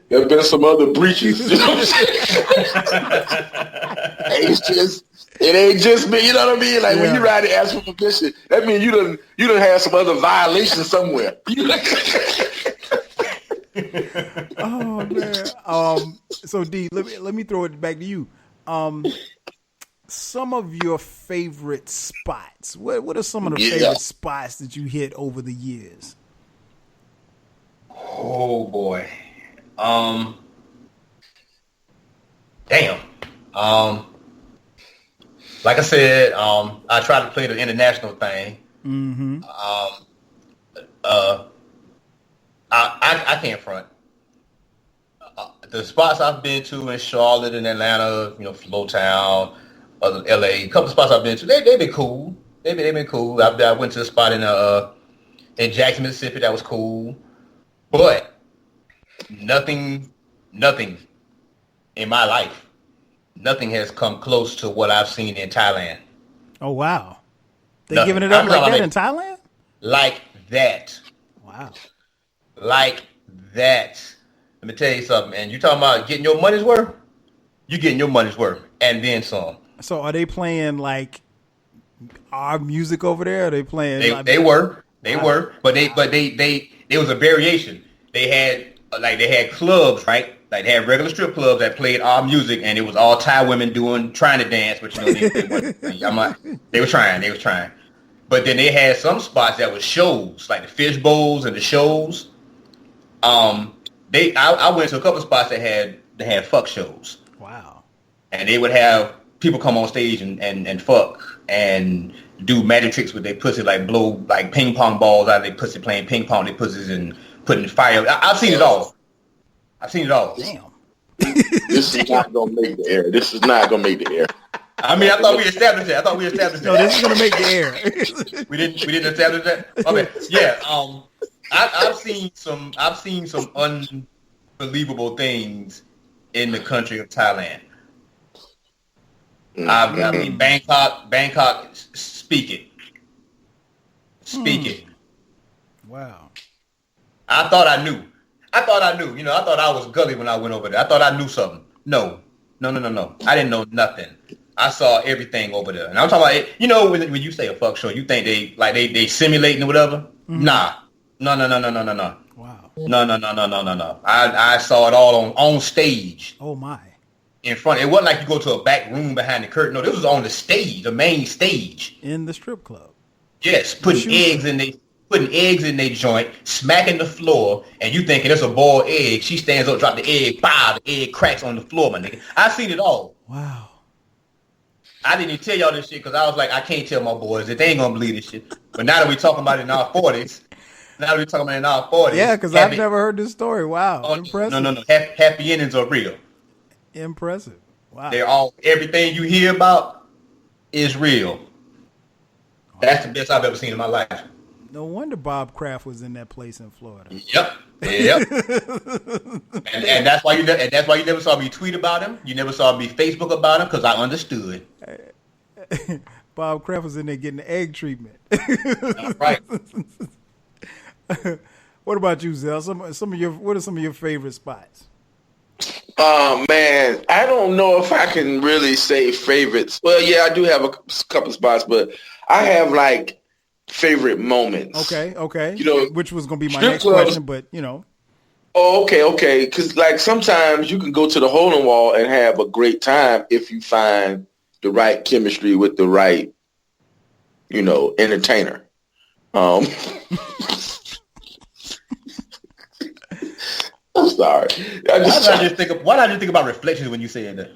been some other breaches. You know what I'm saying? It ain't just me. You know what I mean? Like when you ride and ask for permission, that means you done have some other violations somewhere. Oh man. So D, let me throw it back to you. Some of your favorite spots. What are some of the favorite spots that you hit over the years? Oh boy. Damn. Like I said, I try to play the international thing. Mm-hmm. I can't front. The spots I've been to in Charlotte and Atlanta, Flowtown, LA, a couple of spots I've been to, they've been cool. They've been cool. I went to a spot in Jackson, Mississippi that was cool, but nothing in my life, nothing has come close to what I've seen in Thailand. Oh wow, they giving it up like that in Thailand? Like that. Wow. Like that. Let me tell you something, man. You talking about getting your money's worth? You getting your money's worth, and then some. So are they playing like our music over there? Are they playing? They were, but there was a variation. They had clubs, right? Like they had regular strip clubs that played our music, and it was all Thai women trying to dance, but they were trying. But then they had some spots that were shows, like the fish bowls and the shows. I went to a couple of spots that had fuck shows. Wow. And they would have people come on stage and fuck and do magic tricks with their pussy, like blow like ping pong balls out of their pussy, playing ping pong their pussies and putting fire. I've seen it all. Damn. This is not gonna make the air. This is not gonna make the air. I mean, I thought we established that. No, this is gonna make the air. We didn't establish that. Okay, yeah. I've seen some unbelievable things in the country of Thailand. I mean, Bangkok, speak it. Wow. I thought I knew. You know, I thought I was gully when I went over there. I thought I knew something. No. I didn't know nothing. I saw everything over there. And I'm talking about, you know, when you say a fuck show, you think they simulating or whatever? Mm-hmm. Nah. No. Wow. No. I saw it all on stage. Oh my. In front. It wasn't like you go to a back room behind the curtain. No, this was on the stage, the main stage. In the strip club. Yes, putting eggs in their joint, smacking the floor, and you thinking it's a boiled egg. She stands up, drop the egg, the egg cracks on the floor, my nigga. I seen it all. Wow. I didn't even tell y'all this shit because I was like, I can't tell my boys that they ain't gonna believe this shit. But now that we talking about it in our 40s, yeah, because I've never heard this story. Wow, impressive. No. Happy endings are real. Impressive. Wow. They're all, everything you hear about is real. That's the best I've ever seen in my life. No wonder Bob Kraft was in that place in Florida. Yep. and that's why you never saw me tweet about him. You never saw me Facebook about him because I understood. Bob Kraft was in there getting the egg treatment. Right. What about you, Zell? What are some of your favorite spots? Oh man, I don't know if I can really say favorites. Well, yeah, I do have a couple spots, but I have like favorite moments. Okay. You know, which was going to be my next question, but you know. Oh, okay. Because like sometimes you can go to the hole in wall and have a great time if you find the right chemistry with the right, you know, entertainer. I'm sorry. Why did I just think about reflections when you said that?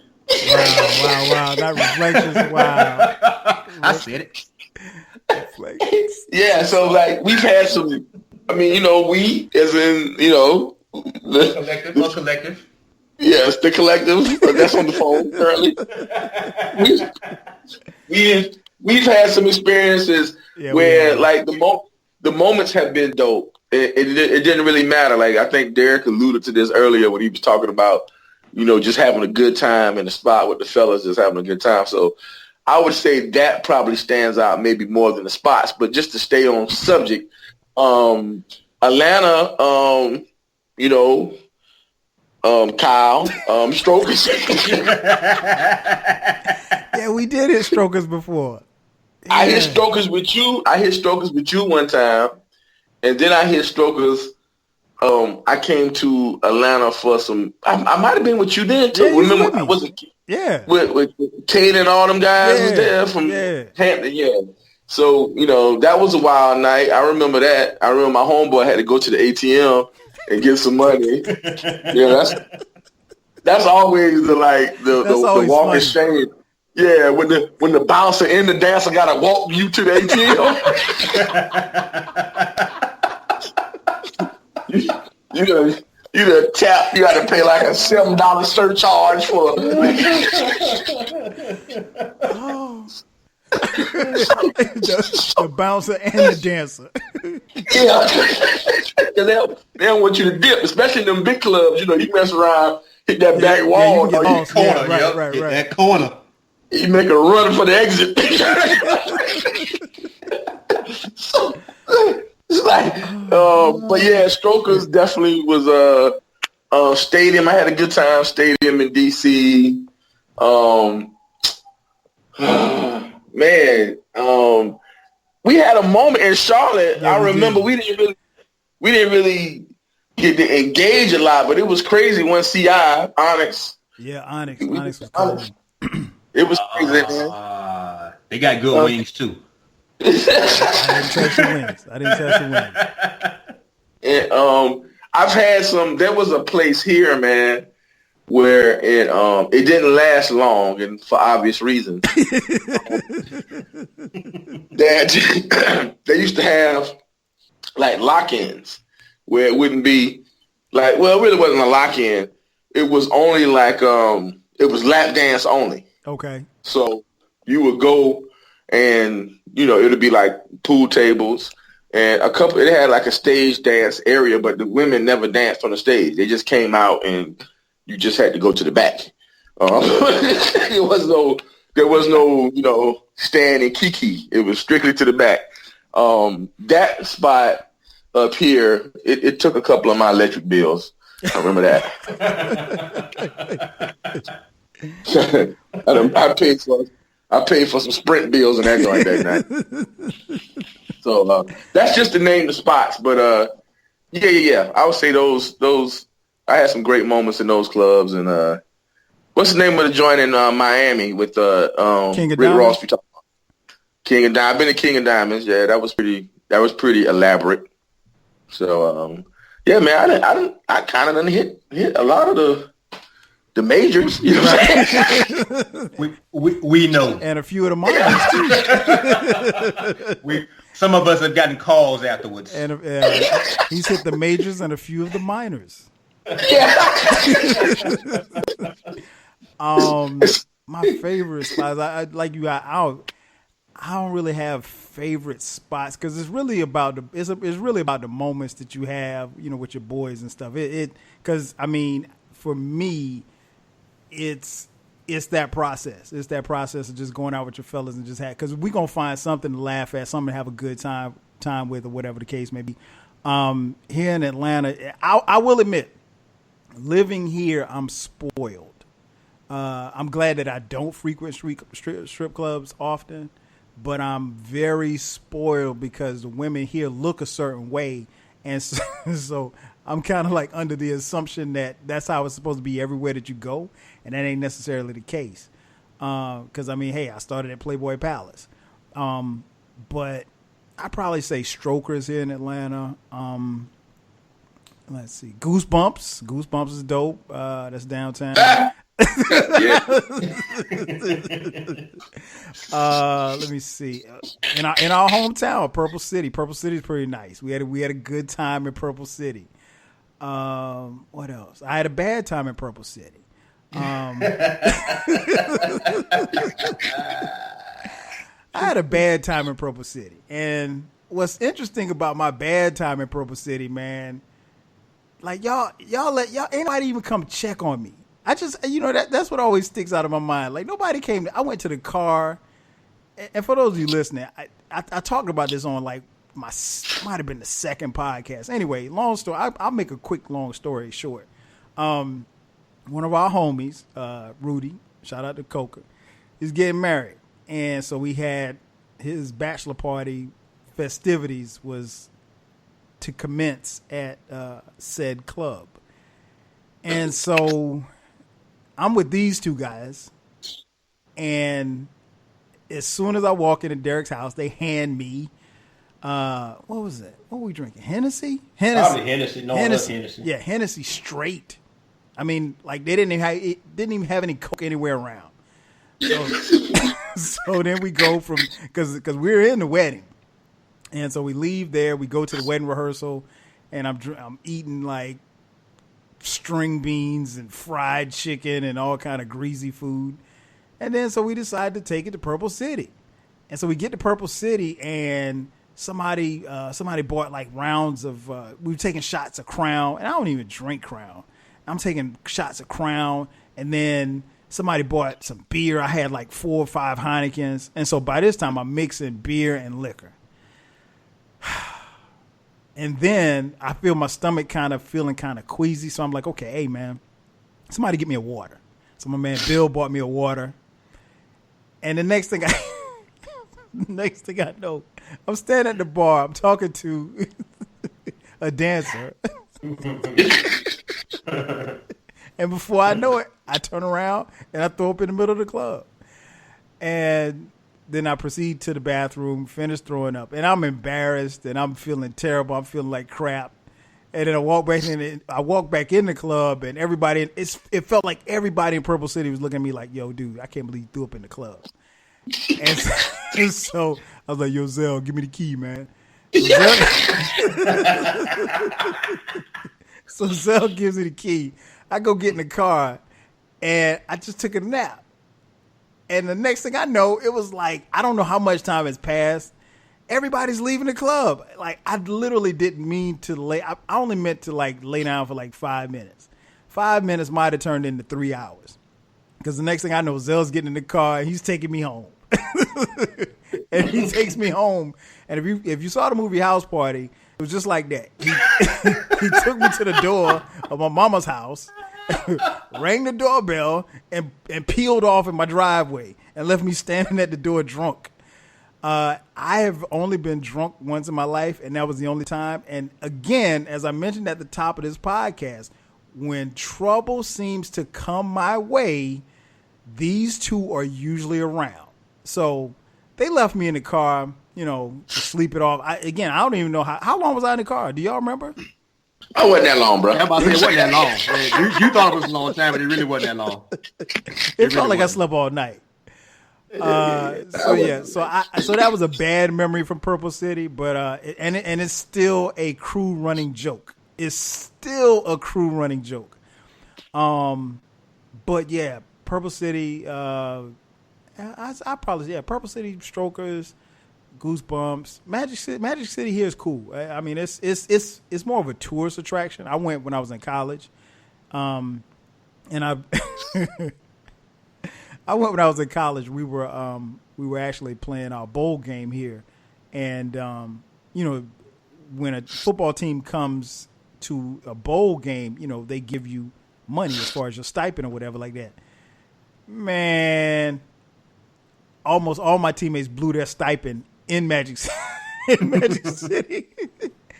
Wow. Not reflections. Wow. I said it. Reflections. Yeah, so like we've had some, I mean, you know, we as in, you know, the collective. Yes, the collective. That's on the phone currently. We've had some experiences where like the moments have been dope. It didn't really matter. Like I think Derek alluded to this earlier when he was talking about, you know, just having a good time in the spot with the fellas, just having a good time. So I would say that probably stands out maybe more than the spots. But just to stay on subject, Atlanta, you know, Kyle, Strokers. Yeah, we did hit Strokers before. Yeah. I hit Strokers with you. One time. And then I hit Strokers. I came to Atlanta for some. I might have been with you then too. Yeah, remember? I wasn't. Yeah. With Kate and all them guys was there from Hampton. Yeah. So you know that was a wild night. I remember that. I remember my homeboy had to go to the ATM and get some money. Yeah, that's always the walk of shame. Yeah, when the bouncer and the dancer gotta walk you to the ATM. You gotta tap. You gotta pay like a $7 surcharge for. The bouncer and the dancer. Yeah, they don't want you to dip, especially in them big clubs. You know, you mess around, hit that back wall, you get corner, right. That corner. You make a run for the exit. So, it's like, but yeah, Strokers definitely was a stadium. I had a good time. Stadium in DC. Man, we had a moment in Charlotte. Yeah, I remember we didn't really get to engage a lot, but it was crazy when Onyx. Yeah, Onyx was cool. It was crazy, man. They got good wings too. I didn't touch the wings. And And I've had some. There was a place here, man, where it didn't last long, and for obvious reasons. That they used to have like lock-ins where it wouldn't be like, well, it really wasn't a lock-in. It was only like it was lap dance only. Okay. So you would go and it would be like pool tables and it had like a stage dance area, but the women never danced on the stage. They just came out and you just had to go to the back. There was no, stand and kiki. It was strictly to the back. That spot up here, it took a couple of my electric bills. I remember that. I paid for some Sprint bills and that joint that night. So that's just to name the spots, but yeah. I would say those. I had some great moments in those clubs. And what's the name of the joint in Miami with King of Rick Diamonds? Ross? We talked about King of Diamonds. I've been to King of Diamonds. Yeah, that was pretty elaborate. So yeah, man, I kind of done hit a lot of the majors. You know what I'm saying? we know, and a few of the minors too. Some of us have gotten calls afterwards. And he's hit the majors and a few of the minors. Yeah. My favorite spots. I don't really have favorite spots because it's really about the moments that you have, with your boys and stuff. Because I mean, for me, it's that process. It's that process of just going out with your fellas and just because we're gonna find something to laugh at, something to have a good time with, or whatever the case may be. Here in Atlanta, I will admit, living here, I'm spoiled. I'm glad that I don't frequent strip clubs often, but I'm very spoiled because the women here look a certain way, and so I'm kind of like under the assumption that that's how it's supposed to be everywhere that you go, and that ain't necessarily the case. Because I mean, hey, I started at Playboy Palace, but I probably say Strokers here in Atlanta. Let's see, Goosebumps. Goosebumps is dope. That's downtown. Let me see. In our hometown, Purple City. Purple City is pretty nice. We had a good time in Purple City. What else? I had a bad time in Purple City. I had a bad time in Purple City, and what's interesting about my bad time in Purple City, man, like y'all anybody even come check on me. I just, that's what always sticks out of my mind. Like nobody came. I went to the car, and for those of you listening, I talked about this on like might have been the second podcast. Anyway, long story. I'll make a quick long story short. One of our homies, Rudy, shout out to Coca, is getting married, and so we had his bachelor party festivities was to commence at said club, and so I'm with these two guys, and as soon as I walk into Derek's house, they hand me, what was it? What were we drinking? Hennessy? Probably Hennessy. No, Hennessy. Hennessy. Yeah, Hennessy straight. I mean, like they didn't even have any Coke anywhere around. So then we go from because we're in the wedding, and so we leave there. We go to the wedding rehearsal, and I'm eating like string beans and fried chicken and all kind of greasy food. And then so we decide to take it to Purple City. And so we get to Purple City and somebody bought like rounds of we were taking shots of Crown, and I don't even drink Crown. I'm taking shots of Crown, and then somebody bought some beer. I had like 4 or 5 Heinekens. And so by this time I'm mixing beer and liquor. And then I feel my stomach feeling kind of queasy. So I'm like, okay, hey, man, somebody get me a water. So my man Bill bought me a water. And the next thing I know, I'm standing at the bar. I'm talking to a dancer. And before I know it, I turn around and I throw up in the middle of the club. And then I proceed to the bathroom, finish throwing up. And I'm embarrassed and I'm feeling terrible. I'm feeling like crap. And then I walked back in the club, and everybody, it felt like everybody in Purple City was looking at me like, yo, dude, I can't believe you threw up in the club. And so I was like, yo, Zell, give me the key, man. So Zell gives me the key. I go get in the car, and I just took a nap. And the next thing I know, it was like, I don't know how much time has passed. Everybody's leaving the club. Like, I literally didn't mean to lay. I only meant to like lay down for like 5 minutes. 5 minutes might have turned into 3 hours. Because the next thing I know, Zell's getting in the car and he's taking me home. And he takes me home. And if you saw the movie House Party, it was just like that. He took me to the door of my mama's house, rang the doorbell, and peeled off in my driveway and left me standing at the door drunk. I have only been drunk once in my life, and that was the only time. And again, as I mentioned at the top of this podcast, when trouble seems to come my way, these two are usually around. So they left me in the car, to sleep it off. I don't even know how long was I in the car? Do y'all remember? I wasn't that long, bro. I'm about to say it wasn't that long. You thought it was a long time, but it really wasn't that long. It felt like I slept all night. So that was a bad memory from Purple City, but it's still a crew running joke. It's still a crew running joke. But yeah, Purple City. Purple City, Strokers, Goosebumps, Magic City here is cool. I mean, it's more of a tourist attraction. I went when I was in college, and I went when I was in college. We were actually playing our bowl game here, and when a football team comes to a bowl game, they give you money as far as your stipend or whatever like that. Man, almost all my teammates blew their stipend in Magic City.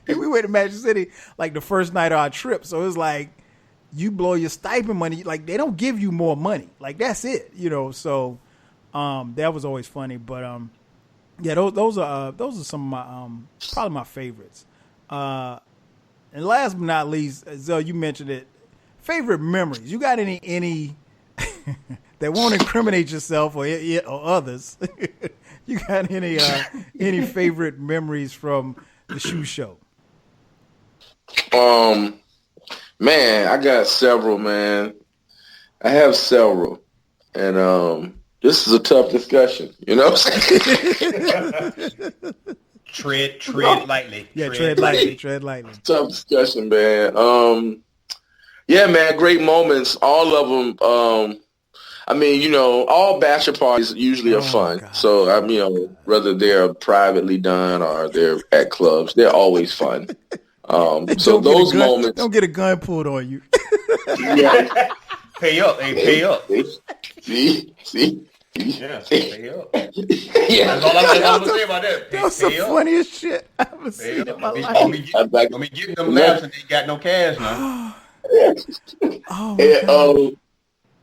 And we went to Magic City like the first night of our trip. So it was like, you blow your stipend money, like they don't give you more money. Like that's it, So that was always funny. But yeah, those are some of my probably my favorites. And last but not least, Zell, you mentioned it. Favorite memories. You got any that won't incriminate yourself or others? You got any favorite memories from the shoe show? Man, I got several, man. I have several. And this is a tough discussion, Tread lightly. Yeah, tread lightly. Tough discussion, man. Yeah, man, great moments. All of them. All bachelor parties usually are fun. God. So, whether they're privately done or they're at clubs, they're always fun. So those moments. Don't get a gun pulled on you. Yeah. Pay up. Hey, pay up. See? Yeah, pay up. Yeah. That's all I'm going to say about that. That was the funniest shit I've ever seen in my life. Don't be getting them laughs and they got no cash now.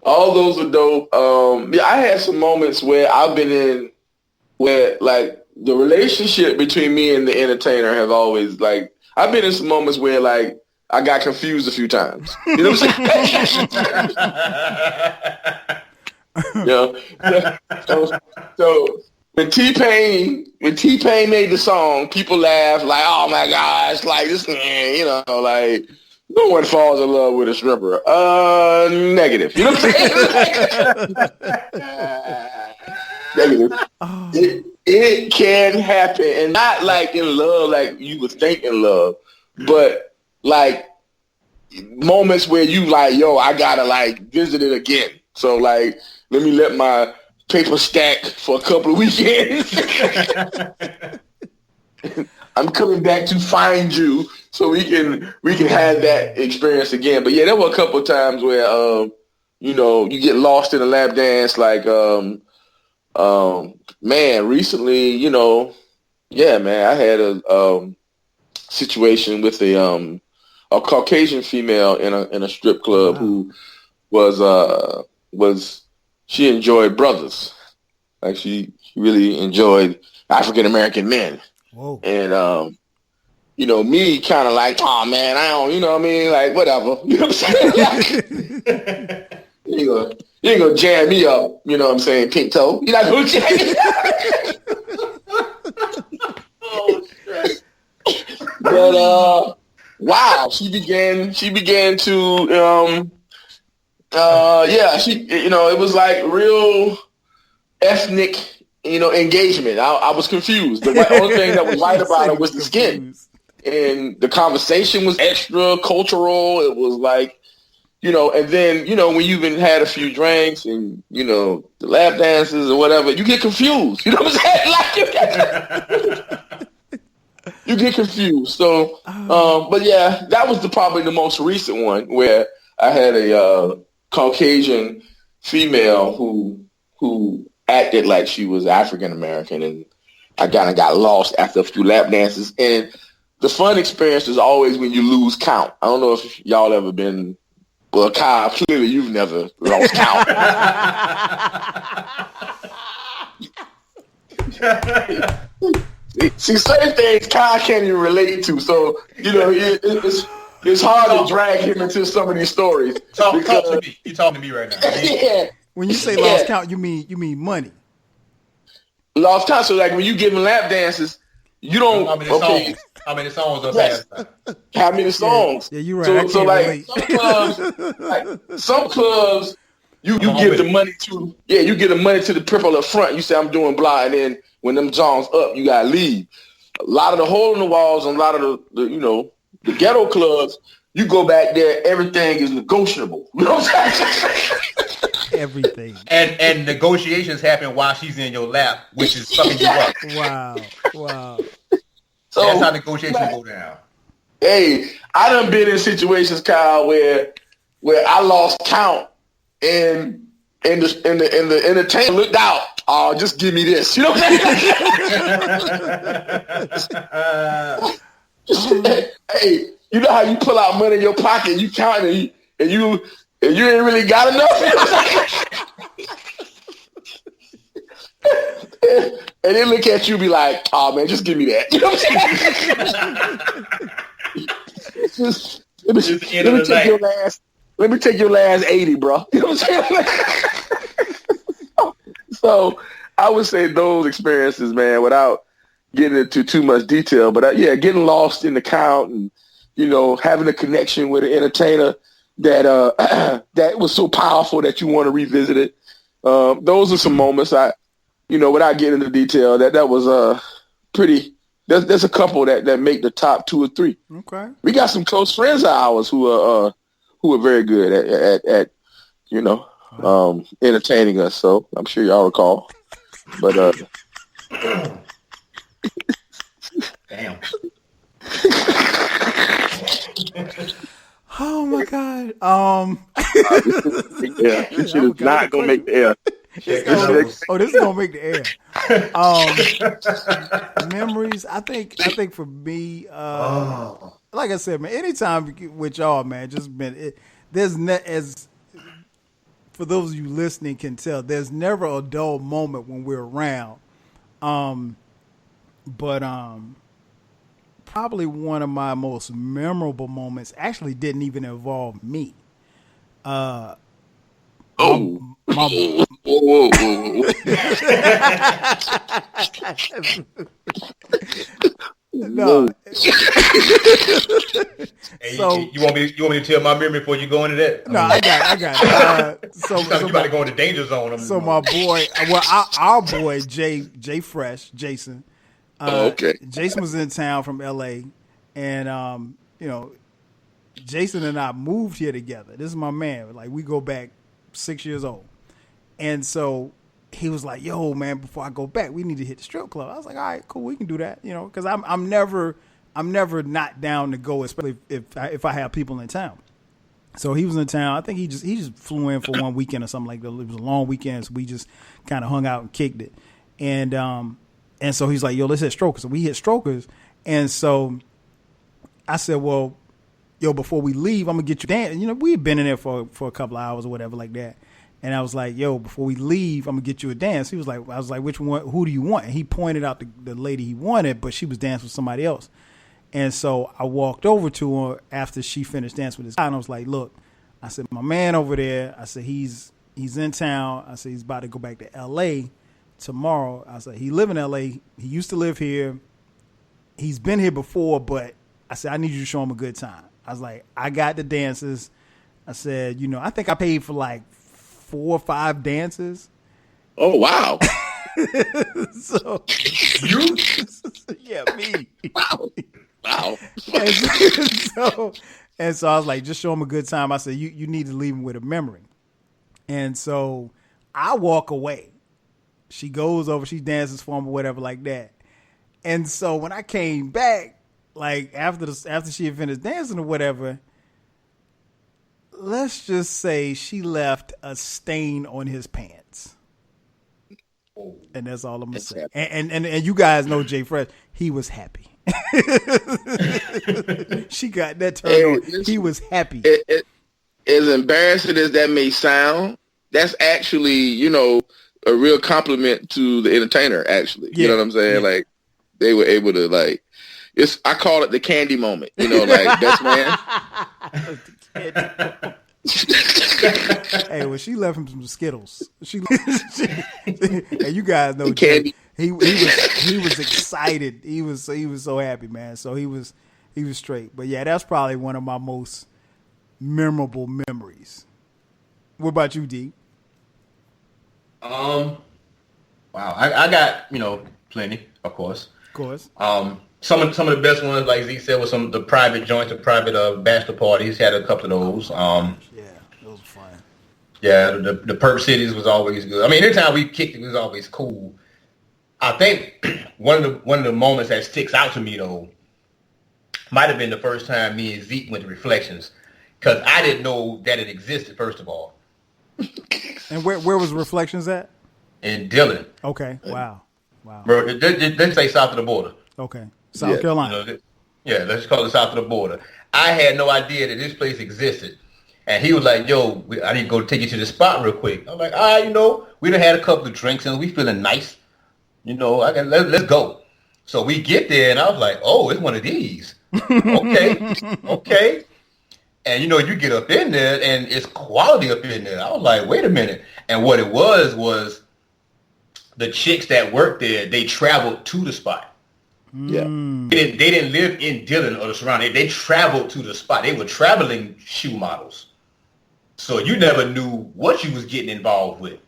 All those are dope. I had some moments where I've been in where like the relationship between me and the entertainer have always like I've been in some moments where like I got confused a few times. You know what I'm saying? So when T-Pain made the song, people laughed like, "Oh my gosh, like this man, like." No one falls in love with a stripper. Negative. You know what I'm saying? Negative. Oh. It can happen, and not like in love, like you would think in love, but like moments where you like, yo, I gotta like visit it again. So like, let me let my paper stack for a couple of weekends. I'm coming back to find you so we can have that experience again. But yeah, there were a couple of times where you get lost in a lap dance. Like man, recently, I had a situation with a Caucasian female in a strip club. Wow. Who she enjoyed brothers, like she really enjoyed African American men. Whoa. And me kind of like, oh man, I don't, you know what I mean? Like, whatever. You know what I'm saying? Like, you ain't gonna jam me up, you know what I'm saying, pink toe. You're not gonna jam me up. Oh, shit. But, wow, she began to, it was like real ethnic, engagement. I was confused. The only thing that was right about it was the skin. And the conversation was extra cultural. It was like, and then, when you've been had a few drinks and, the lap dances or whatever, you get confused. You know what I'm saying? Like you get confused. So, but yeah, that was probably the most recent one where I had a Caucasian female who acted like she was African American, and I kind of got lost after a few lap dances. And the fun experience is always when you lose count. I don't know if y'all ever been. Well, Kyle, clearly you've never lost count. See, certain things Kyle can't even relate to. So, it's hard to drag him into some of these stories. Talk to me. You're talking to me right now. Yeah. When you say lost count, you mean money. Lost count. So, like when you giving lap dances, you don't. How many songs are passed? How many songs? Yeah, you're right. So like some clubs, you give the money to. Yeah, you give the money to the people up front. You say I'm doing blah, and then when them songs up, you gotta leave. A lot of the hole in the walls and a lot of the ghetto clubs, you go back there, everything is negotiable. You know what I'm saying? Everything. And negotiations happen while she's in your lap, which is fucking you up. Wow. So that's how negotiations go down. Hey, I done been in situations, Kyle, where I lost count and the entertainer looked out. Oh, just give me this. You know what I'm saying? Hey, you know how you pull out money in your pocket, you count it, and you ain't really got enough. And they look at you, be like, "Oh man, just give me that." You know what I'm saying? Let me take your last 80, bro. You know what I'm saying? So I would say those experiences, man, without getting into too much detail, but getting lost in the count and having a connection with an entertainer that that was so powerful that you want to revisit it. Those are some moments without getting into detail, that was pretty. There's a couple that make the top 2 or 3. Okay. We got some close friends of ours who are very good at entertaining us. So I'm sure y'all recall. But damn. Oh my God. This shit is not gonna make the air. This is gonna make the air. Memories. I think for me, like I said, man, anytime with y'all, man, just been for those of you listening can tell, there's never a dull moment when we're around. But probably one of my most memorable moments actually didn't even involve me. Whoa. No. Hey, so, you want me to tell my memory before you go into that? No, I got it. So you about to go into danger zone. So my boy, our boy Jason. Okay. Jason was in town from LA, and Jason and I moved here together. This is my man. Like, we go back 6 years old. And so he was like, "Yo, man, before I go back, we need to hit the strip club." I was like, "All right, cool, we can do that." Because I'm never not down to go, especially if I have people in town. So he was in town. I think he just flew in for one weekend or something like that. It was a long weekend, so we just kind of hung out and kicked it. And so he's like, "Yo, let's hit Strokers." So we hit Strokers, and so I said, "Well, yo, before we leave, I'm gonna get you dance." We had been in there for a couple of hours or whatever like that. And I was like, "Yo, before we leave, I'm gonna get you a dance." I was like, "Which one? Who do you want?" And he pointed out the lady he wanted, but she was dancing with somebody else. And so I walked over to her after she finished dancing with this guy, and I was like, look, I said, my man over there, I said, he's in town. I said, he's about to go back to L.A. tomorrow. I said, he live in L.A. He used to live here. He's been here before, but I said, I need you to show him a good time. I was like, I got the dances. I said, I think I paid for like 4 or 5 dances. Oh, wow. So You? yeah, me. Wow. And so I was like, just show him a good time. I said, you need to leave him with a memory. And so I walk away. She goes over, she dances for him or whatever like that. And so when I came back, like after she had finished dancing or whatever, let's just say she left a stain on his pants. And that's all I'm gonna say. And you guys know Jay Fresh. He was happy. She got that turned on. He was happy. As embarrassing as that may sound, that's actually, a real compliment to the entertainer, actually. You know what I'm saying? Yeah. Like, they were able to, like, I call it the candy moment. Like, best man. Hey, well, she left him some Skittles. And you guys know candy. He was excited. He was so happy, man. So he was straight. But yeah, that's probably one of my most memorable memories. What about you, D? Wow, I got plenty, of course. Of course. Some of the best ones, like Z said, was some of the private joints, the private bachelor parties. Had a couple of those. Yeah, those were fun. Yeah, the Perp Cities was always good. I mean, anytime we kicked it was always cool. I think one of the moments that sticks out to me though might have been the first time me and Zeke went to Reflections, because I didn't know that it existed. First of all. And where was Reflections at? In Dillon. Okay. Wow. Bro, let's say south of the border. Okay. South Carolina. Let's call it south of the border. I had no idea that this place existed. And he was like, yo, I need to go take you to the spot real quick. I'm like, we done had a couple of drinks and we feeling nice. Let's go. So we get there and I was like, oh, it's one of these. Okay. And you get up in there and it's quality up in there. I was like, wait a minute. And what it was the chicks that worked there, they traveled to the spot. Yeah. They didn't live in Dillon or the surrounding. They traveled to the spot. They were traveling shoe models. So you never knew what you was getting involved with.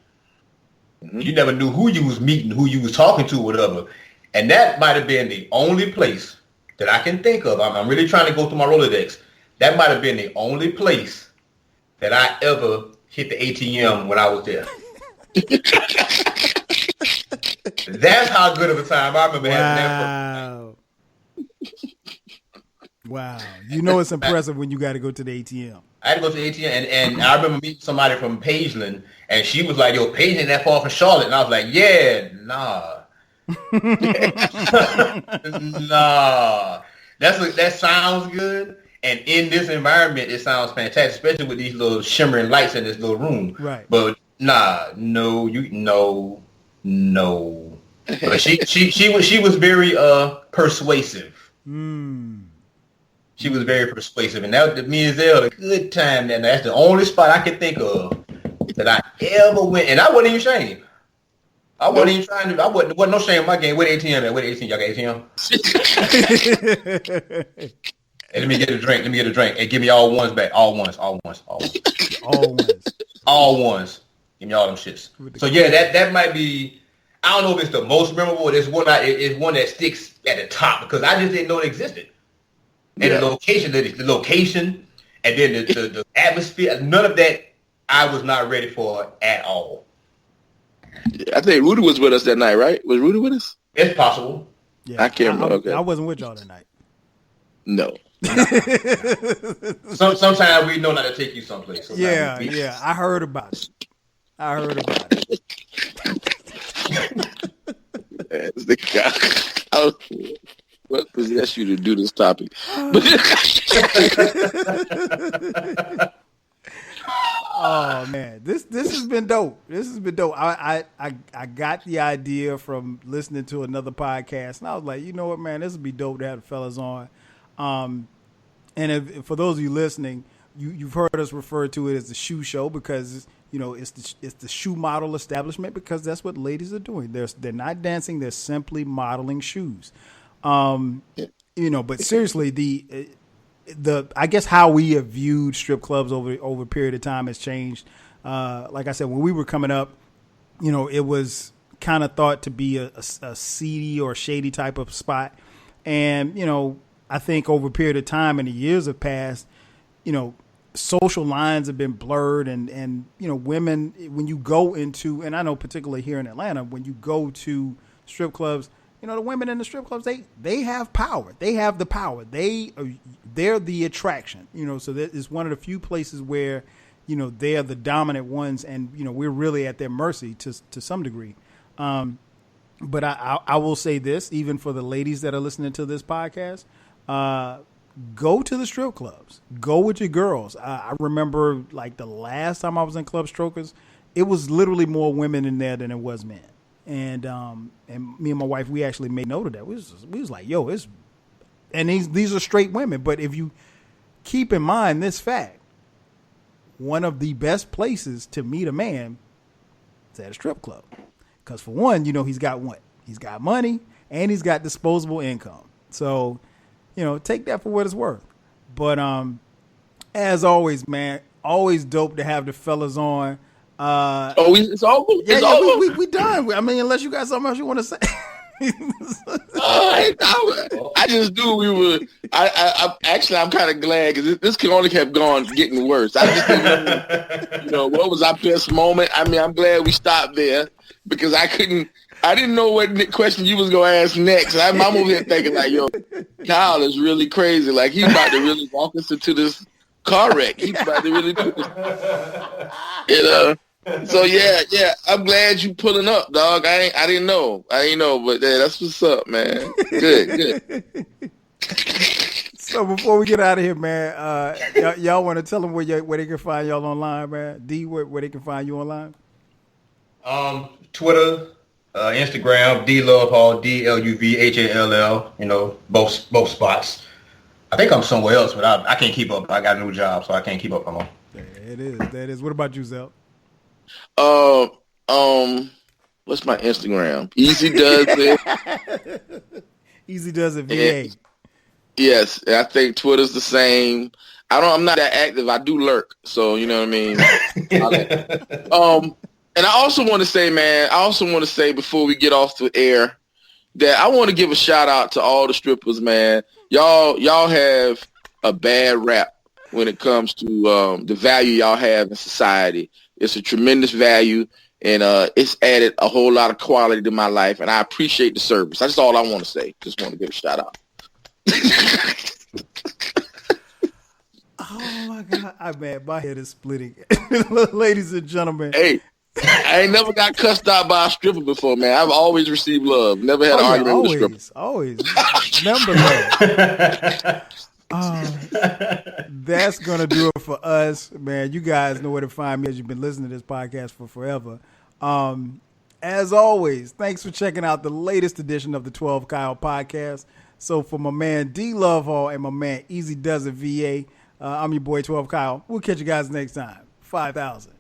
Mm-hmm. You never knew who you was meeting, who you was talking to, whatever. And that might have been the only place that I can think of. I'm really trying to go through my Rolodex. That might have been the only place that I ever hit the ATM when I was there. That's how good of a time I remember having that. Wow. It's impressive when you got to go to the ATM. I had to go to the ATM, and I remember meeting somebody from Pageland, and she was like, yo, Pageland that far from Charlotte. And I was like, yeah, nah. Nah. That sounds good. And in this environment, it sounds fantastic, especially with these little shimmering lights in this little room. Right. But no. But she was very persuasive. She was very persuasive, and that me and Zell had a good time. And that's the only spot I could think of that I ever went, and I wasn't even ashamed. I wasn't even trying to. Wasn't no shame in my game. Where the ATM at? Where the ATM? Y'all got ATM? Hey, let me get a drink. And give me all ones back. All ones. Give me all them shits. So yeah, that might be. I don't know if it's the most memorable. It's one that sticks at the top because I just didn't know it existed. And the location, and then the atmosphere, none of that I was not ready for at all. I think Rudy was with us that night, right? Was Rudy with us? It's possible. Yeah, I can't remember. Okay. I wasn't with y'all that night. No. Sometimes we know not to take you someplace. Yeah. I heard about it. The guy. What possessed you to do this topic? Oh man, this has been dope. I got the idea from listening to another podcast, and I was like, you know what, man, this would be dope to have the fellas on. And if, for those of you listening, you've heard us refer to it as the shoe show because it's the shoe model establishment because that's what ladies are doing. They're not dancing; they're simply modeling shoes. But seriously, the I guess how we have viewed strip clubs over a period of time has changed. Like I said, when we were coming up, it was kind of thought to be a seedy or shady type of spot. And, I think over a period of time and the years have passed, social lines have been blurred and women, when you go into, and I know particularly here in Atlanta, when you go to strip clubs, the women in the strip clubs, they have power. They have the power. They're the attraction, so that is one of the few places where, they're the dominant ones and, we're really at their mercy to some degree. But I will say this, even for the ladies that are listening to this podcast, go to the strip clubs. Go with your girls. I remember like the last time I was in Club Strokers, it was literally more women in there than it was men. And me and my wife, we actually made note of that. We was like, yo, these are straight women. But if you keep in mind this fact, one of the best places to meet a man is at a strip club. Because for one, he's got what? He's got money and he's got disposable income. So, take that for what it's worth. But as always, man, always dope to have the fellas on. It's over? Yeah, we done. I mean, unless you got something else you want to say. I just knew we were. I'm kind of glad because this can only kept getting worse. I just didn't know, what was our best moment. I mean, I'm glad we stopped there because I didn't know what question you was gonna ask next. I'm over here thinking like, yo, Kyle is really crazy. Like he's about to really walk us into this car wreck. He's about to really do this. So yeah, I'm glad you pulling up, dog. I didn't know, but that's what's up, man. Good. So before we get out of here, man, y'all want to tell them where they can find y'all online, man? D, where they can find you online? Twitter, Instagram, DLuvhall, DLuvhall. Both spots. I think I'm somewhere else, but I can't keep up. I got a new job, so I can't keep up no more. That is. What about you, Zell? What's my Instagram? EazyDuzIt. EazyDuzItVa. Yes, I think Twitter's the same. I'm not that active. I do lurk, so you know what I mean. And I also want to say, man, before we get off the air, that I want to give a shout out to all the strippers, man. Y'all have a bad rap when it comes to the value y'all have in society. It's a tremendous value, and it's added a whole lot of quality to my life, and I appreciate the service. That's all I want to say. Just want to give a shout out. Oh, my God. My head is splitting. Ladies and gentlemen. Hey, I ain't never got cussed out by a stripper before, man. I've always received love. Never had an argument with a stripper. Always. Remember that. That's going to do it for us, man. You guys know where to find me as you've been listening to this podcast for forever. As always, thanks for checking out the latest edition of the 12 Kyle podcast. So for my man DLuvhall and my man EazyDuzItVa, I'm your boy 12 Kyle. We'll catch you guys next time. 5,000.